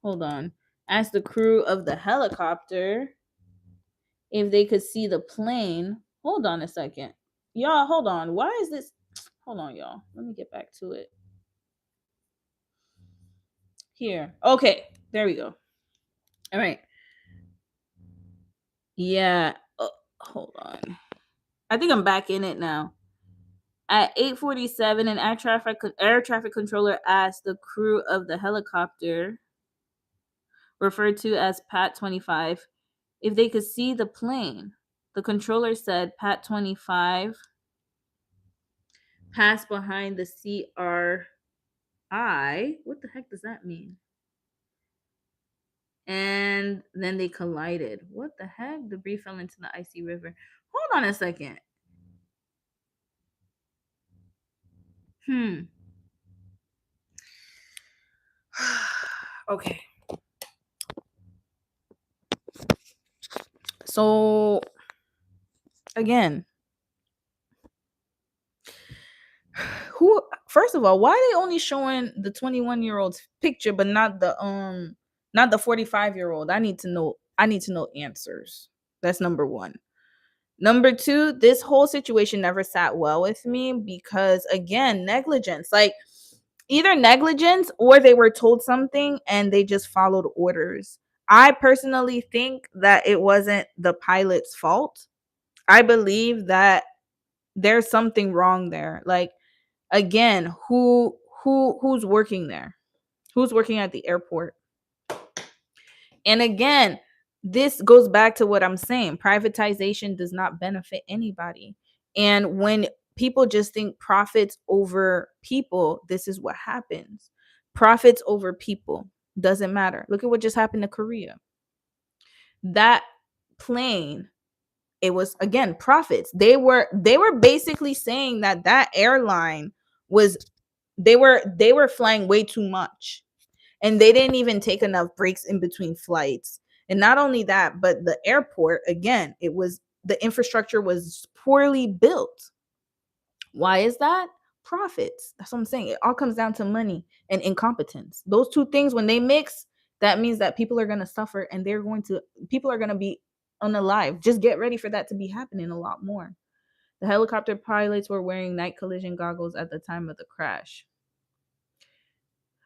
the crew of the helicopter if they could see the plane. Hold on a second. Y'all, hold on. Why is this? Hold on, y'all. Let me get back to it. Here. Okay. There we go. All right. Yeah. Hold on. I think I'm back in it now. At 8:47, an air traffic controller asked the crew of the helicopter, referred to as Pat 25, if they could see the plane. The controller said Pat 25 passed behind the CRI. What the heck does that mean? and then they collided. What the heck? Debris fell into the icy river. Hold on a second. Okay. So again, first of all, why are they only showing the 21-year-old's picture but not the 45-year-old? I need to know answers. That's number 1. Number 2, this whole situation never sat well with me because, again, negligence. Like, either negligence or they were told something and they just followed orders. I personally think that it wasn't the pilot's fault. I believe that there's something wrong there. Like, again, who's working there? Who's working at the airport? And again, this goes back to what I'm saying. Privatization does not benefit anybody. And when people just think profits over people, this is what happens. Profits over people. Doesn't matter. Look at what just happened to Korea. That plane, it was, again, profits. They were basically saying that airline was, they were flying way too much. And they didn't even take enough breaks in between flights. And not only that, but the airport, again, the infrastructure was poorly built. Why is that? Profits. That's what I'm saying. It all comes down to money and incompetence. Those two things, when they mix, that means that people are going to suffer and people are going to be unalive. Just get ready for that to be happening a lot more. The helicopter pilots were wearing night collision goggles at the time of the crash.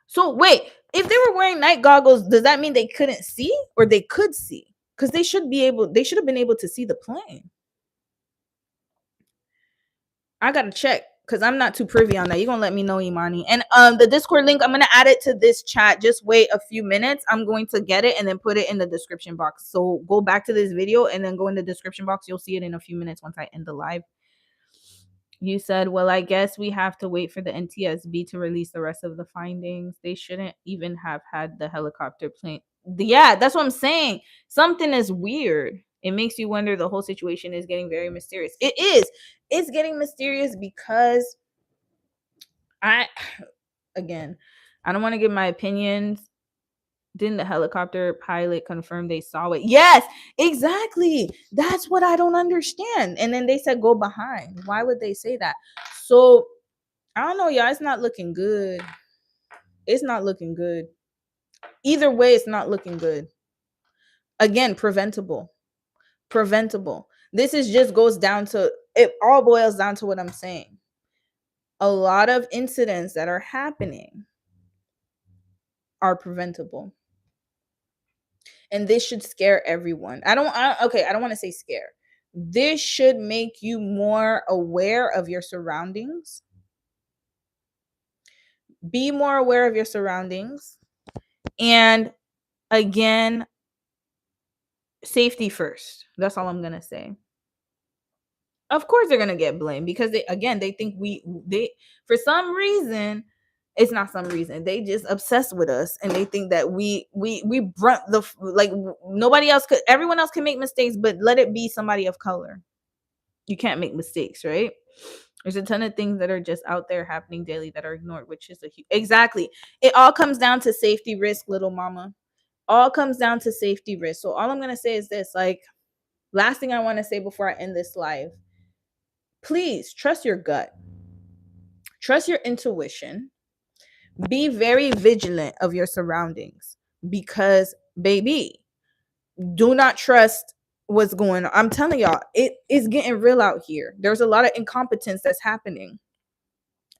So wait, if they were wearing night goggles, does that mean they couldn't see or they could see? Because they should have been able to see the plane. I gotta check because I'm not too privy on that. You're gonna let me know, Imani. And the Discord link, I'm gonna add it to this chat. Just wait a few minutes. I'm going to get it and then put it in the description box. So go back to this video and then go in the description box. You'll see it in a few minutes once I end the live. You said, well, I guess we have to wait for the NTSB to release the rest of the findings. They shouldn't even have had the helicopter plane. Yeah, that's what I'm saying. Something is weird. It makes you wonder. The whole situation is getting very mysterious. It is. It's getting mysterious because I don't want to give my opinions. Didn't the helicopter pilot confirm they saw it? Yes, exactly. That's what I don't understand. And then they said go behind. Why would they say that? So I don't know, y'all. It's not looking good. It's not looking good. Either way, it's not looking good. Again, preventable. This is just goes down to, it all boils down to what I'm saying. A lot of incidents that are happening are preventable. And this should scare everyone. I don't want to say scare. This should make you more aware of your surroundings. Be more aware of your surroundings. And again, safety first. That's all I'm going to say. Of course they're going to get blamed because they think they for some reason, it's not some reason, they just obsessed with us and they think that we brunt the, like, nobody else could, everyone else can make mistakes, but let it be somebody of color. You can't make mistakes, right? There's a ton of things that are just out there happening daily that are ignored, which is exactly. It all comes down to safety risk, little mama. All comes down to safety risk. So all I'm going to say is this, like, last thing I want to say before I end this live, please trust your gut. Trust your intuition. Be very vigilant of your surroundings because, baby, do not trust what's going on. I'm telling y'all, it is getting real out here. There's a lot of incompetence that's happening.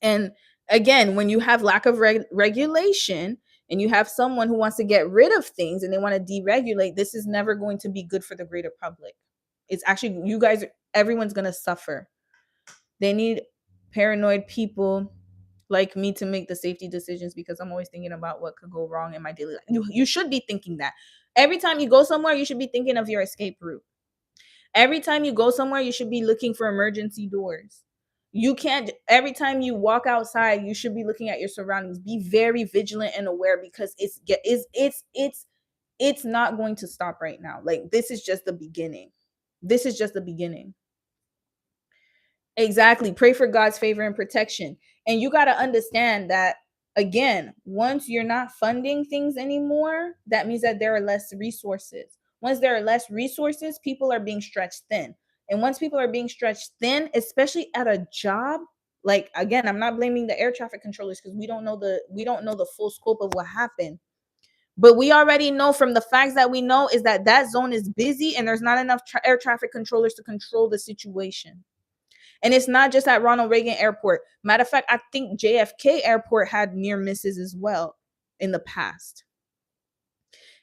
And again, when you have lack of regulation and you have someone who wants to get rid of things and they want to deregulate, this is never going to be good for the greater public. It's actually, you guys, everyone's going to suffer. They need paranoid people like me to make the safety decisions because I'm always thinking about what could go wrong in my daily life. You should be thinking that. Every time you go somewhere, you should be thinking of your escape route. Every time you go somewhere, you should be looking for emergency doors. You can't, every time you walk outside, you should be looking at your surroundings. Be very vigilant and aware because it's It's not going to stop right now. Like, this is just the beginning. This is just the beginning. Exactly. Pray for God's favor and protection. And you got to understand that, again, once you're not funding things anymore, that means that there are less resources. Once there are less resources, people are being stretched thin. And once people are being stretched thin, especially at a job, like, again, I'm not blaming the air traffic controllers because we don't know the full scope of what happened. But we already know from the facts that we know is that that zone is busy and there's not enough air traffic controllers to control the situation. And it's not just at Ronald Reagan Airport. Matter of fact, I think JFK Airport had near misses as well in the past.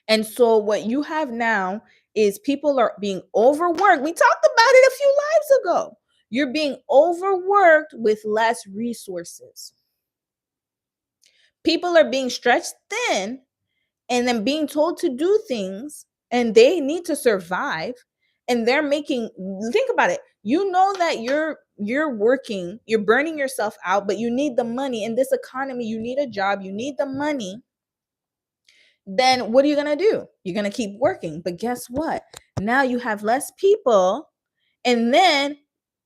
And so what you have now is people are being overworked. We talked about it a few lives ago. You're being overworked with less resources. People are being stretched thin and then being told to do things, and they need to survive, and they're making, think about it, you know that you're working, you're burning yourself out, but you need the money in this economy, you need a job, you need the money. Then what are you going to do? You're going to keep working. But guess what? Now you have less people, and then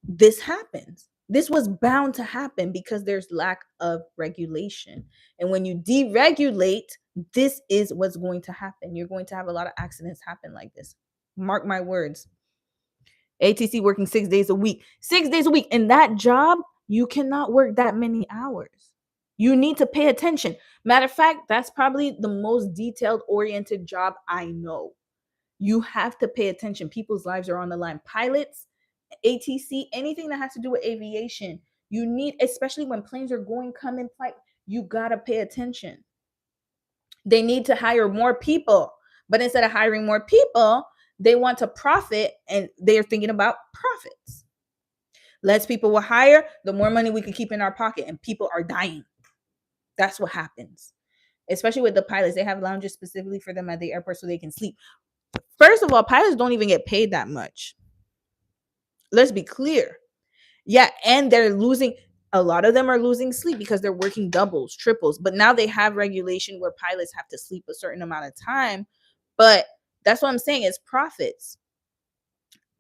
this happens. This was bound to happen because there's lack of regulation. And when you deregulate, this is what's going to happen. You're going to have a lot of accidents happen like this. Mark my words. ATC working 6 days a week. 6 days a week. In that job, you cannot work that many hours. You need to pay attention. Matter of fact, that's probably the most detailed oriented job I know. You have to pay attention. People's lives are on the line. Pilots, ATC, anything that has to do with aviation, you need, especially when planes are going, come in flight, you got to pay attention. They need to hire more people, but instead of hiring more people, they want to profit, and they're thinking about profits. Less people will hire, the more money we can keep in our pocket, and people are dying. That's what happens. Especially with the pilots, they have lounges specifically for them at the airport so they can sleep. First of all, pilots don't even get paid that much. Let's be clear. Yeah, and they're losing, a lot of them are losing sleep because they're working doubles, triples. But now they have regulation where pilots have to sleep a certain amount of time. But that's what I'm saying, is profits.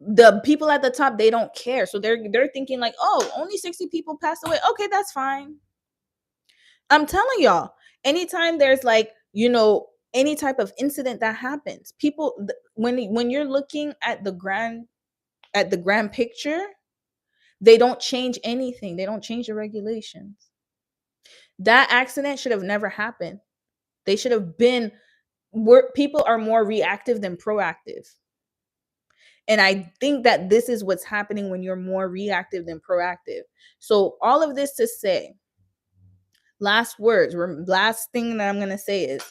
The people at the top, they don't care. So they're thinking like, oh, only 60 people passed away. Okay, that's fine. I'm telling y'all, anytime there's like, any type of incident that happens, people, when you're looking at the grand picture, they don't change anything. They don't change the regulations. That accident should have never happened. They should have been, people are more reactive than proactive. And I think that this is what's happening when you're more reactive than proactive. So all of this to say, last thing that I'm going to say is,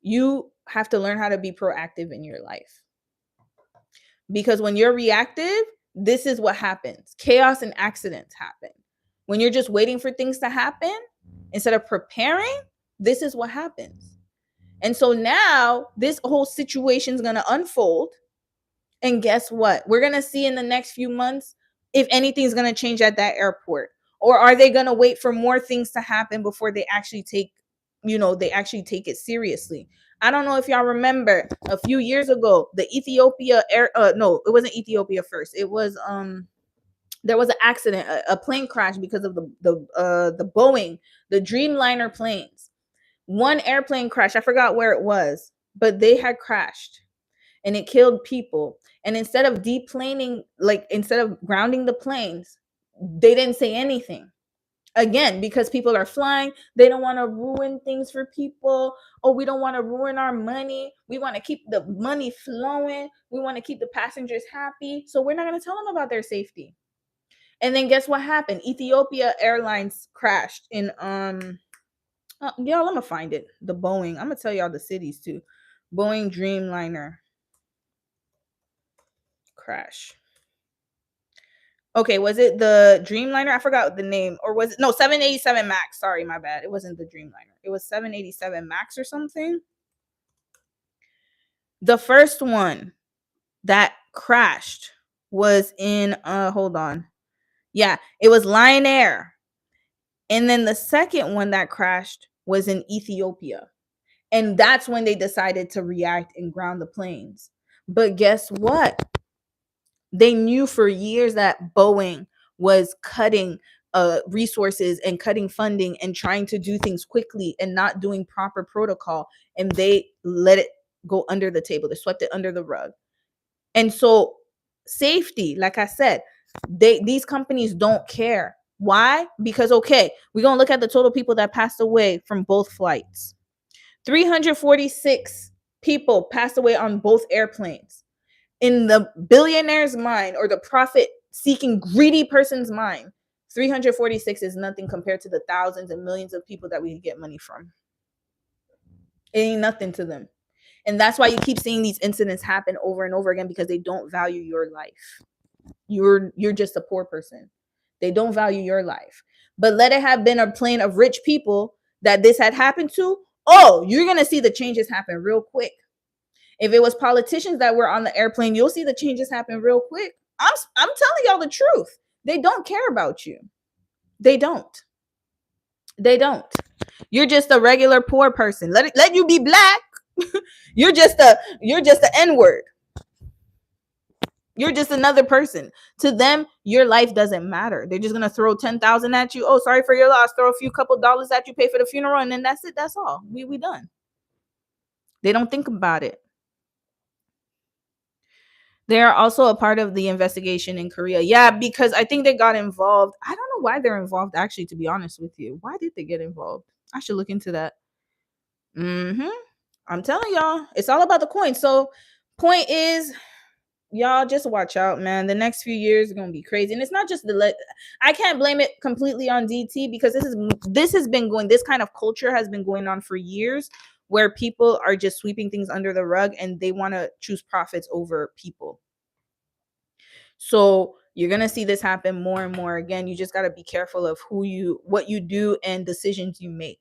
you have to learn how to be proactive in your life. Because when you're reactive, this is what happens. Chaos and accidents happen. When you're just waiting for things to happen instead of preparing, this is what happens. And so now this whole situation is going to unfold. And guess what? We're going to see in the next few months if anything's going to change at that airport. Or are they going to wait for more things to happen before they actually take it seriously? I don't know if y'all remember a few years ago, the Ethiopia no, it wasn't Ethiopia first. It was there was an accident, a plane crash because of the Boeing, the Dreamliner planes. One airplane crash, I forgot where it was, but they had crashed and it killed people. And instead of deplaning, instead of grounding the planes, they didn't say anything. Again, because people are flying, they don't want to ruin things for people. Oh, we don't want to ruin our money. We want to keep the money flowing. We want to keep the passengers happy. So we're not going to tell them about their safety. And then guess what happened? Ethiopia Airlines crashed in y'all, I'm gonna find it. The Boeing. I'm gonna tell y'all the cities too. Boeing Dreamliner crash. Okay, was it the Dreamliner? I forgot the name. Or was it, no, 787 Max. Sorry, my bad. It wasn't the Dreamliner. It was 787 Max or something. The first one that crashed was in hold on. Yeah, it was Lion Air. And then the second one that crashed was in Ethiopia. And that's when they decided to react and ground the planes. But guess what? They knew for years that Boeing was cutting resources and cutting funding and trying to do things quickly and not doing proper protocol. And they let it go under the table. They swept it under the rug. And so safety, like I said, these companies don't care. Why? Because, okay, we're going to look at the total people that passed away from both flights. 346 people passed away on both airplanes. In the billionaire's mind or the profit-seeking, greedy person's mind, 346 is nothing compared to the thousands and millions of people that we get money from. It ain't nothing to them. And that's why you keep seeing these incidents happen over and over again, because they don't value your life. You're just a poor person. They don't value your life. But let it have been a plane of rich people that this had happened to. Oh, you're going to see the changes happen real quick. If it was politicians that were on the airplane, you'll see the changes happen real quick. I'm telling y'all the truth. They don't care about you. They don't. You're just a regular poor person. Let you be black. You're just a N-word. You're just another person. To them, your life doesn't matter. They're just gonna throw 10,000 at you. Oh, sorry for your loss. Throw a few couple dollars at you, pay for the funeral, and then that's it. That's all. We done. They don't think about it. They are also a part of the investigation in Korea. Yeah, because I think they got involved. I don't know why they're involved, actually, to be honest with you. Why did they get involved? I should look into that. I'm telling y'all, it's all about the coin. So, point is, y'all just watch out, man. The next few years are gonna be crazy, and it's not just I can't blame it completely on DT, because this has been going. This kind of culture has been going on for years, where people are just sweeping things under the rug and they want to choose profits over people. So you're gonna see this happen more and more. Again, you just gotta be careful of what you do and decisions you make.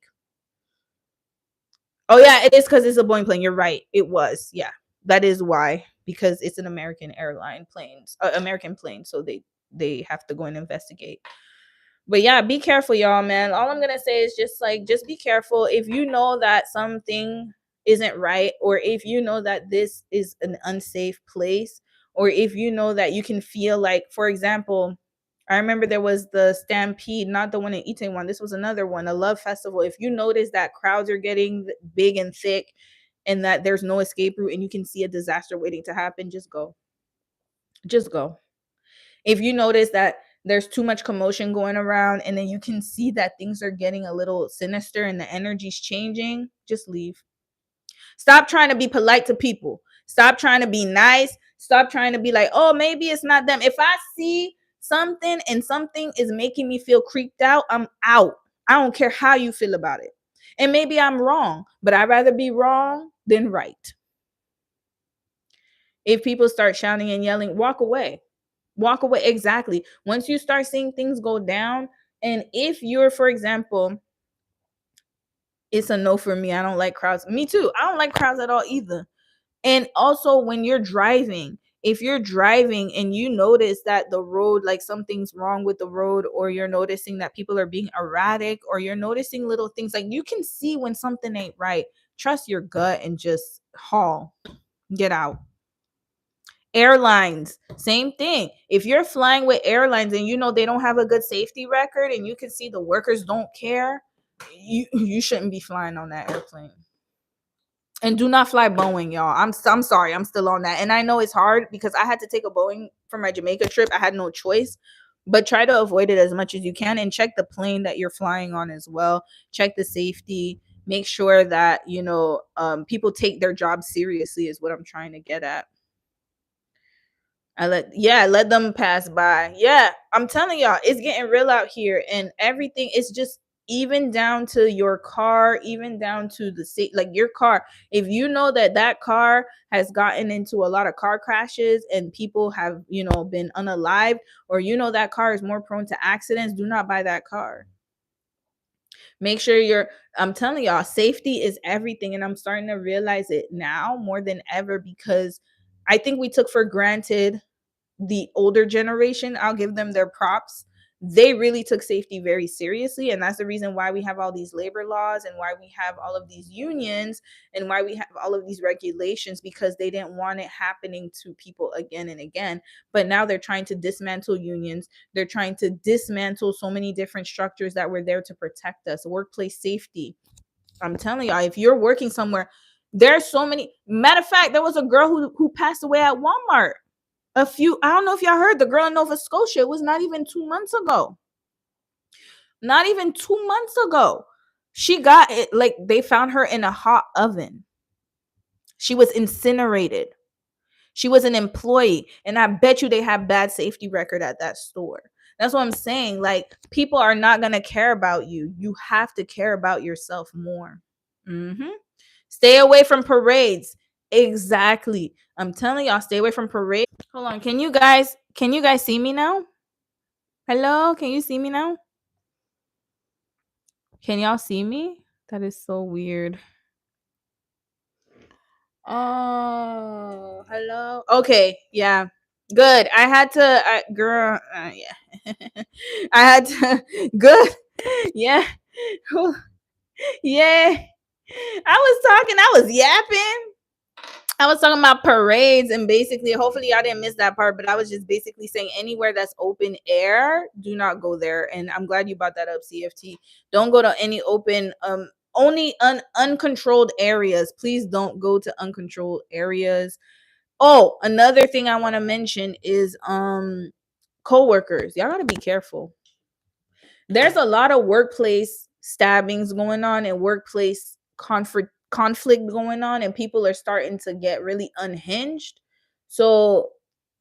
Oh yeah, it is because it's a Boeing plane. You're right. It was. Yeah, that is why, because it's an American airline American plane. So they have to go and investigate. But yeah, be careful, y'all, man. All I'm gonna say is just be careful. If you know that something isn't right, or if you know that this is an unsafe place, or if you know that you can feel like, for example, I remember there was the Stampede, not the one in Itaewon. This was another one, a love festival. If you notice that crowds are getting big and thick and that there's no escape route and you can see a disaster waiting to happen, just go. Just go. If you notice that there's too much commotion going around and then you can see that things are getting a little sinister and the energy's changing, just leave. Stop trying to be polite to people. Stop trying to be nice. Stop trying to be like, oh, maybe it's not them. If I see something and something is making me feel creeped out, I'm out. I don't care how you feel about it. And maybe I'm wrong, but I'd rather be wrong than right. If people start shouting and yelling, walk away. Walk away. Exactly. Once you start seeing things go down, and if you're, for example, it's a no for me. I don't like crowds. Me too. I don't like crowds at all either. And also when you're driving, if you're driving and you notice that the road, like something's wrong with the road, or you're noticing that people are being erratic, or you're noticing little things, like you can see when something ain't right, trust your gut and just get out. Airlines, same thing. If you're flying with airlines and you know they don't have a good safety record and you can see the workers don't care, you shouldn't be flying on that airplane. And do not fly Boeing, y'all. I'm sorry, I'm still on that. And I know it's hard because I had to take a Boeing for my Jamaica trip. I had no choice. But try to avoid it as much as you can and check the plane that you're flying on as well. Check the safety. Make sure that, people take their job seriously is what I'm trying to get at. Let them pass by. Yeah, I'm telling y'all, it's getting real out here, and everything is just even down to your car, even down to like your car. If you know that car has gotten into a lot of car crashes and people have, been unalived, or that car is more prone to accidents, do not buy that car. Make sure I'm telling y'all, safety is everything, and I'm starting to realize it now more than ever, because I think we took for granted the older generation. I'll give them their props. they really took safety very seriously. And that's the reason why we have all these labor laws and why we have all of these unions and why we have all of these regulations, because they didn't want it happening to people again and again. But now they're trying to dismantle unions. They're trying to dismantle so many different structures that were there to protect us. Workplace safety. I'm telling y'all, if you're working somewhere, there's so many. Matter of fact, there was a girl who passed away at Walmart. I don't know if y'all heard, the girl in Nova Scotia. It was not even 2 months ago. Not even 2 months ago. She got it, like they found her in a hot oven. She was incinerated. She was an employee, and I bet you they have bad safety record at that store. That's what I'm saying. Like, people are not going to care about you. You have to care about yourself more. Stay away from parades. Exactly. I'm telling y'all, stay away from parades. Hold on. Can you guys see me now? Hello? Can you see me now? Can y'all see me? That is so weird. Oh, hello. Okay, yeah. Good. I had to girl, yeah. I had to good. Yeah. Yeah. I was yapping. I was talking about parades, and basically, hopefully y'all didn't miss that part, but I was just basically saying anywhere that's open air, do not go there. And I'm glad you brought that up, CFT. Don't go to any open, only uncontrolled areas. Please don't go to uncontrolled areas. Oh, another thing I want to mention is coworkers. Y'all gotta be careful. There's a lot of workplace stabbings going on and workplace conflict going on, and people are starting to get really unhinged. So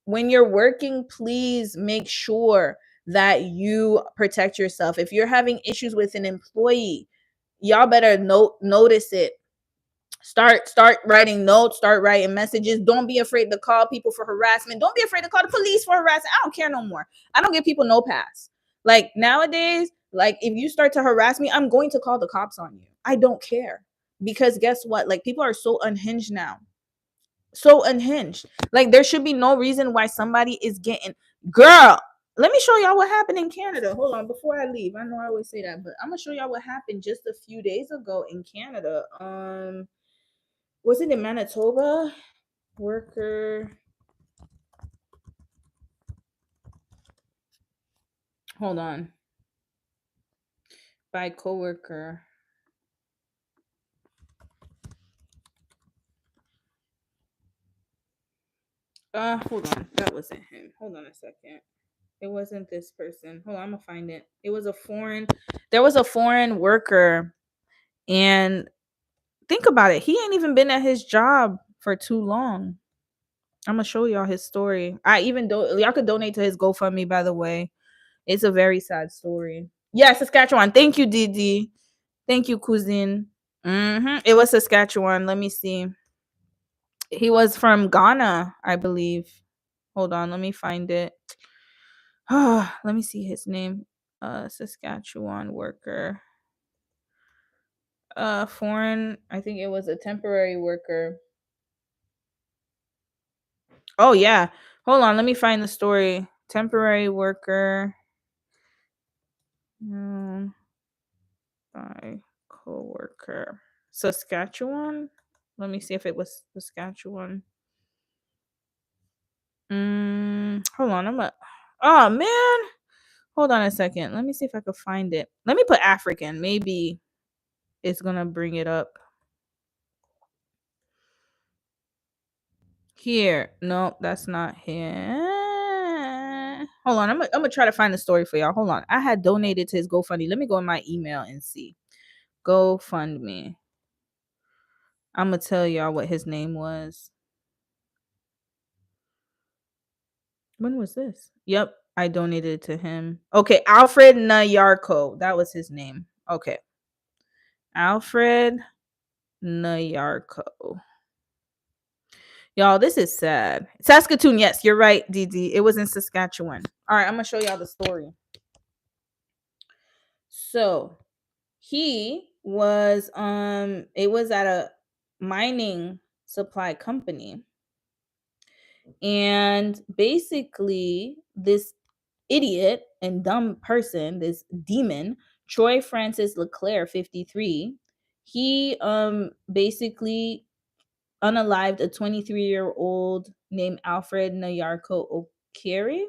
when you're working, please make sure that you protect yourself. If you're having issues with an employee, y'all better notice it. Start writing notes, start writing messages. Don't be afraid to call people for harassment. Don't be afraid to call the police for harassment. I don't care no more. I don't give people no pass. Like, nowadays, like, if you start to harass me, I'm going to call the cops on you. I don't care. Because guess what? Like, people are so unhinged now. So unhinged. Like, there should be no reason why somebody is getting, girl, let me show y'all what happened in Canada. Hold on, before I leave. I know I always say that, but I'm gonna show y'all what happened just a few days ago in Canada. Was it in Manitoba? Worker. Hold on. By coworker. Hold on. That wasn't him. Hold on a second. It wasn't this person. Hold on, I'm gonna find it. It was there was a foreign worker, and think about it. He ain't even been at his job for too long. I'm gonna show y'all his story. Y'all could donate to his GoFundMe, by the way. It's a very sad story. Yeah, Saskatchewan. Thank you, Didi. Thank you, cousin. It was Saskatchewan. Let me see. He was from Ghana, I believe. Hold on, let me find it. Let me see his name. Saskatchewan worker. Foreign. I think it was a temporary worker. Oh yeah. Hold on, let me find the story. Temporary worker. By coworker. Saskatchewan. Let me see if it was Saskatchewan. Hold on. Oh man. Hold on a second. Let me see if I could find it. Let me put African. Maybe it's gonna bring it up. Here. No, that's not him. Hold on. I'm gonna try to find the story for y'all. Hold on. I had donated to his GoFundMe. Let me go in my email and see. GoFundMe. I'm gonna tell y'all what his name was. When was this? Yep, I donated to him. Okay, Alfred Nayarko. That was his name. Okay. Alfred Nayarko. Y'all, this is sad. Saskatoon, yes, you're right, Didi. It was in Saskatchewan. All right, I'm gonna show y'all the story. So he was it was at a mining supply company. And basically, this idiot and dumb person, this demon, Troy Francis Leclerc, 53, he basically unalived a 23-year-old named Alfred Nyarko Okere.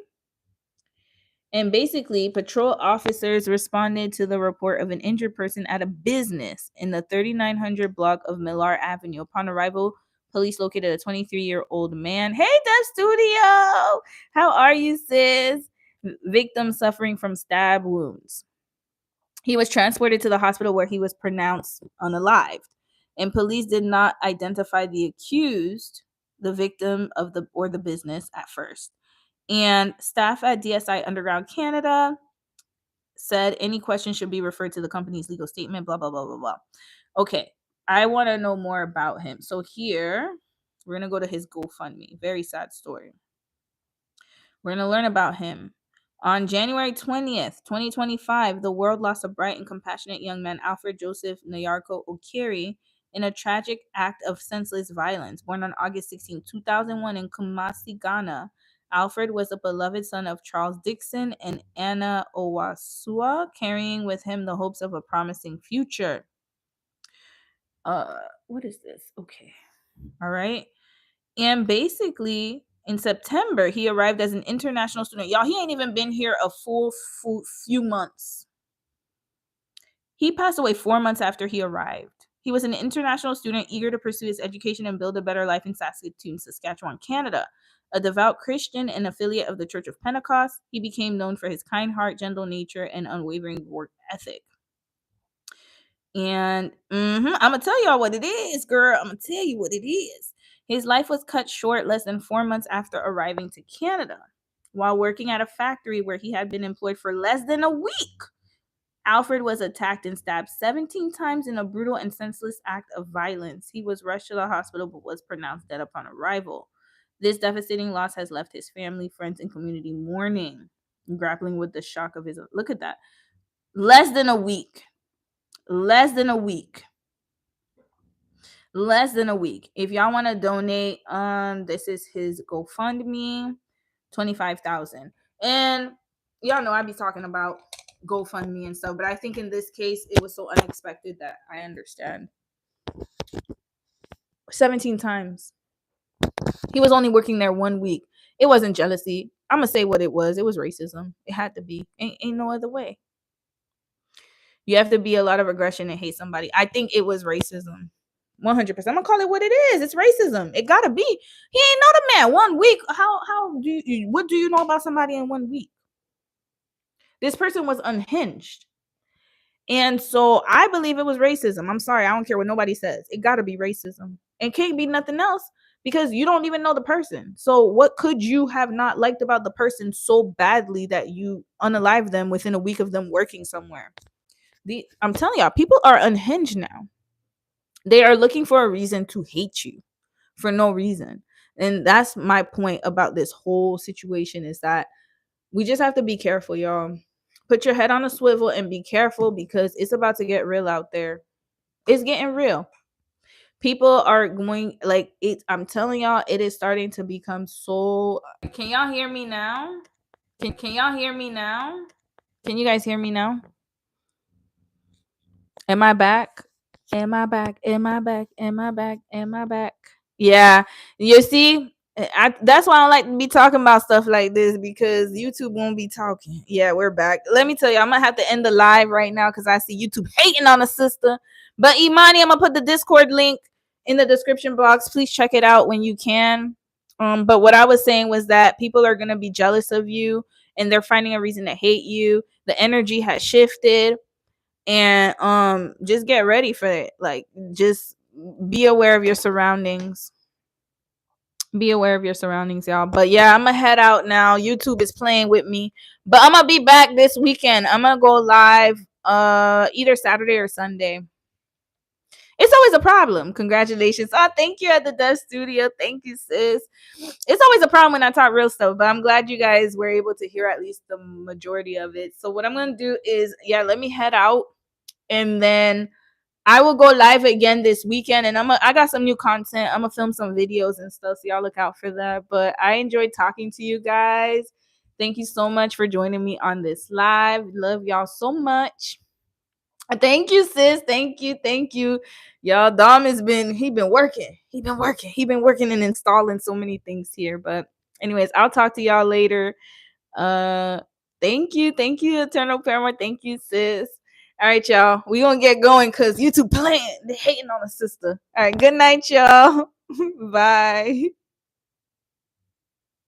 And basically, patrol officers responded to the report of an injured person at a business in the 3900 block of Millar Avenue. Upon arrival, police located a 23-year-old man. Hey, Dev Studio! How are you, sis? Victim suffering from stab wounds. He was transported to the hospital where he was pronounced unalived. And police did not identify the accused, the victim of the business at first. And staff at DSI Underground Canada said any questions should be referred to the company's legal statement, blah, blah, blah, blah, blah. Okay, I want to know more about him. So here, we're going to go to his GoFundMe. Very sad story. We're going to learn about him. On January 20th, 2025, the world lost a bright and compassionate young man, Alfred Joseph Nyarko Okere, in a tragic act of senseless violence. Born on August 16, 2001 in Kumasi, Ghana, Alfred was a beloved son of Charles Dixon and Anna Owasua, carrying with him the hopes of a promising future. What is this? Okay. All right. And basically, in September, he arrived as an international student. Y'all, he ain't even been here a full few months. He passed away 4 months after he arrived. He was an international student eager to pursue his education and build a better life in Saskatoon, Saskatchewan, Canada. A devout Christian and affiliate of the Church of Pentecost, he became known for his kind heart, gentle nature, and unwavering work ethic. And I'm going to tell y'all what it is, girl. I'm going to tell you what it is. His life was cut short less than 4 months after arriving to Canada. While working at a factory where he had been employed for less than a week, Alfred was attacked and stabbed 17 times in a brutal and senseless act of violence. He was rushed to the hospital but was pronounced dead upon arrival. This devastating loss has left his family, friends, and community mourning, grappling with the shock of his... Look at that. Less than a week. If y'all want to donate, this is his GoFundMe, $25,000. And y'all know I be talking about GoFundMe and stuff, but I think in this case it was so unexpected that I understand. 17 times. He was only working there 1 week. It wasn't jealousy. I'm gonna say what it was. It was racism. It had to be. Ain't no other way. You have to be a lot of aggression and hate somebody. I think it was racism. 100%. I'm gonna call it what it is. It's racism. It gotta be. He ain't know the man 1 week. How do you, what do you know about somebody in 1 week? This person was unhinged. And so I believe it was racism. I'm sorry. I don't care what nobody says. It gotta be racism. It can't be nothing else because you don't even know the person. So what could you have not liked about the person so badly that you unalive them within a week of them working somewhere? I'm telling y'all, people are unhinged now. They are looking for a reason to hate you for no reason. And that's my point about this whole situation, is that we just have to be careful, y'all. Put your head on a swivel and be careful because it's about to get real out there. It's getting real. People are going like it. I'm telling y'all, it is starting to become so. Can y'all hear me now? Can y'all hear me now? Can you guys hear me now? Am I back? Am I back? Yeah. You see, that's why I don't like to be talking about stuff like this, because YouTube won't be talking. Yeah, we're back. Let me tell you, I'm going to have to end the live right now because I see YouTube hating on a sister. But Imani, I'm going to put the Discord link in the description box. Please check it out when you can. But what I was saying was that people are going to be jealous of you and they're finding a reason to hate you. The energy has shifted. And just get ready for it. Like, just be aware of your surroundings. Be aware of your surroundings, y'all. But yeah, I'm gonna head out now. YouTube is playing with me, but I'm gonna be back this weekend. I'm gonna go live either Saturday or Sunday. It's always a problem. Congratulations. Oh, thank you at the Dev Studio. Thank you, sis. It's always a problem when I talk real stuff, but I'm glad you guys were able to hear at least the majority of it. So what I'm gonna do is, let me head out. And then I will go live again this weekend, and I got some new content. I'm gonna film some videos and stuff, so y'all look out for that. But I enjoyed talking to you guys. Thank you so much for joining me on this live. Love y'all so much. Thank you, sis. Thank you. Y'all, Dom he been working. He been working and installing so many things here. But anyways, I'll talk to y'all later. Thank you, Eternal Paramore. Thank you, sis. All right, y'all. We gonna get going because YouTube playing. They hating on a sister. All right, good night, y'all. Bye.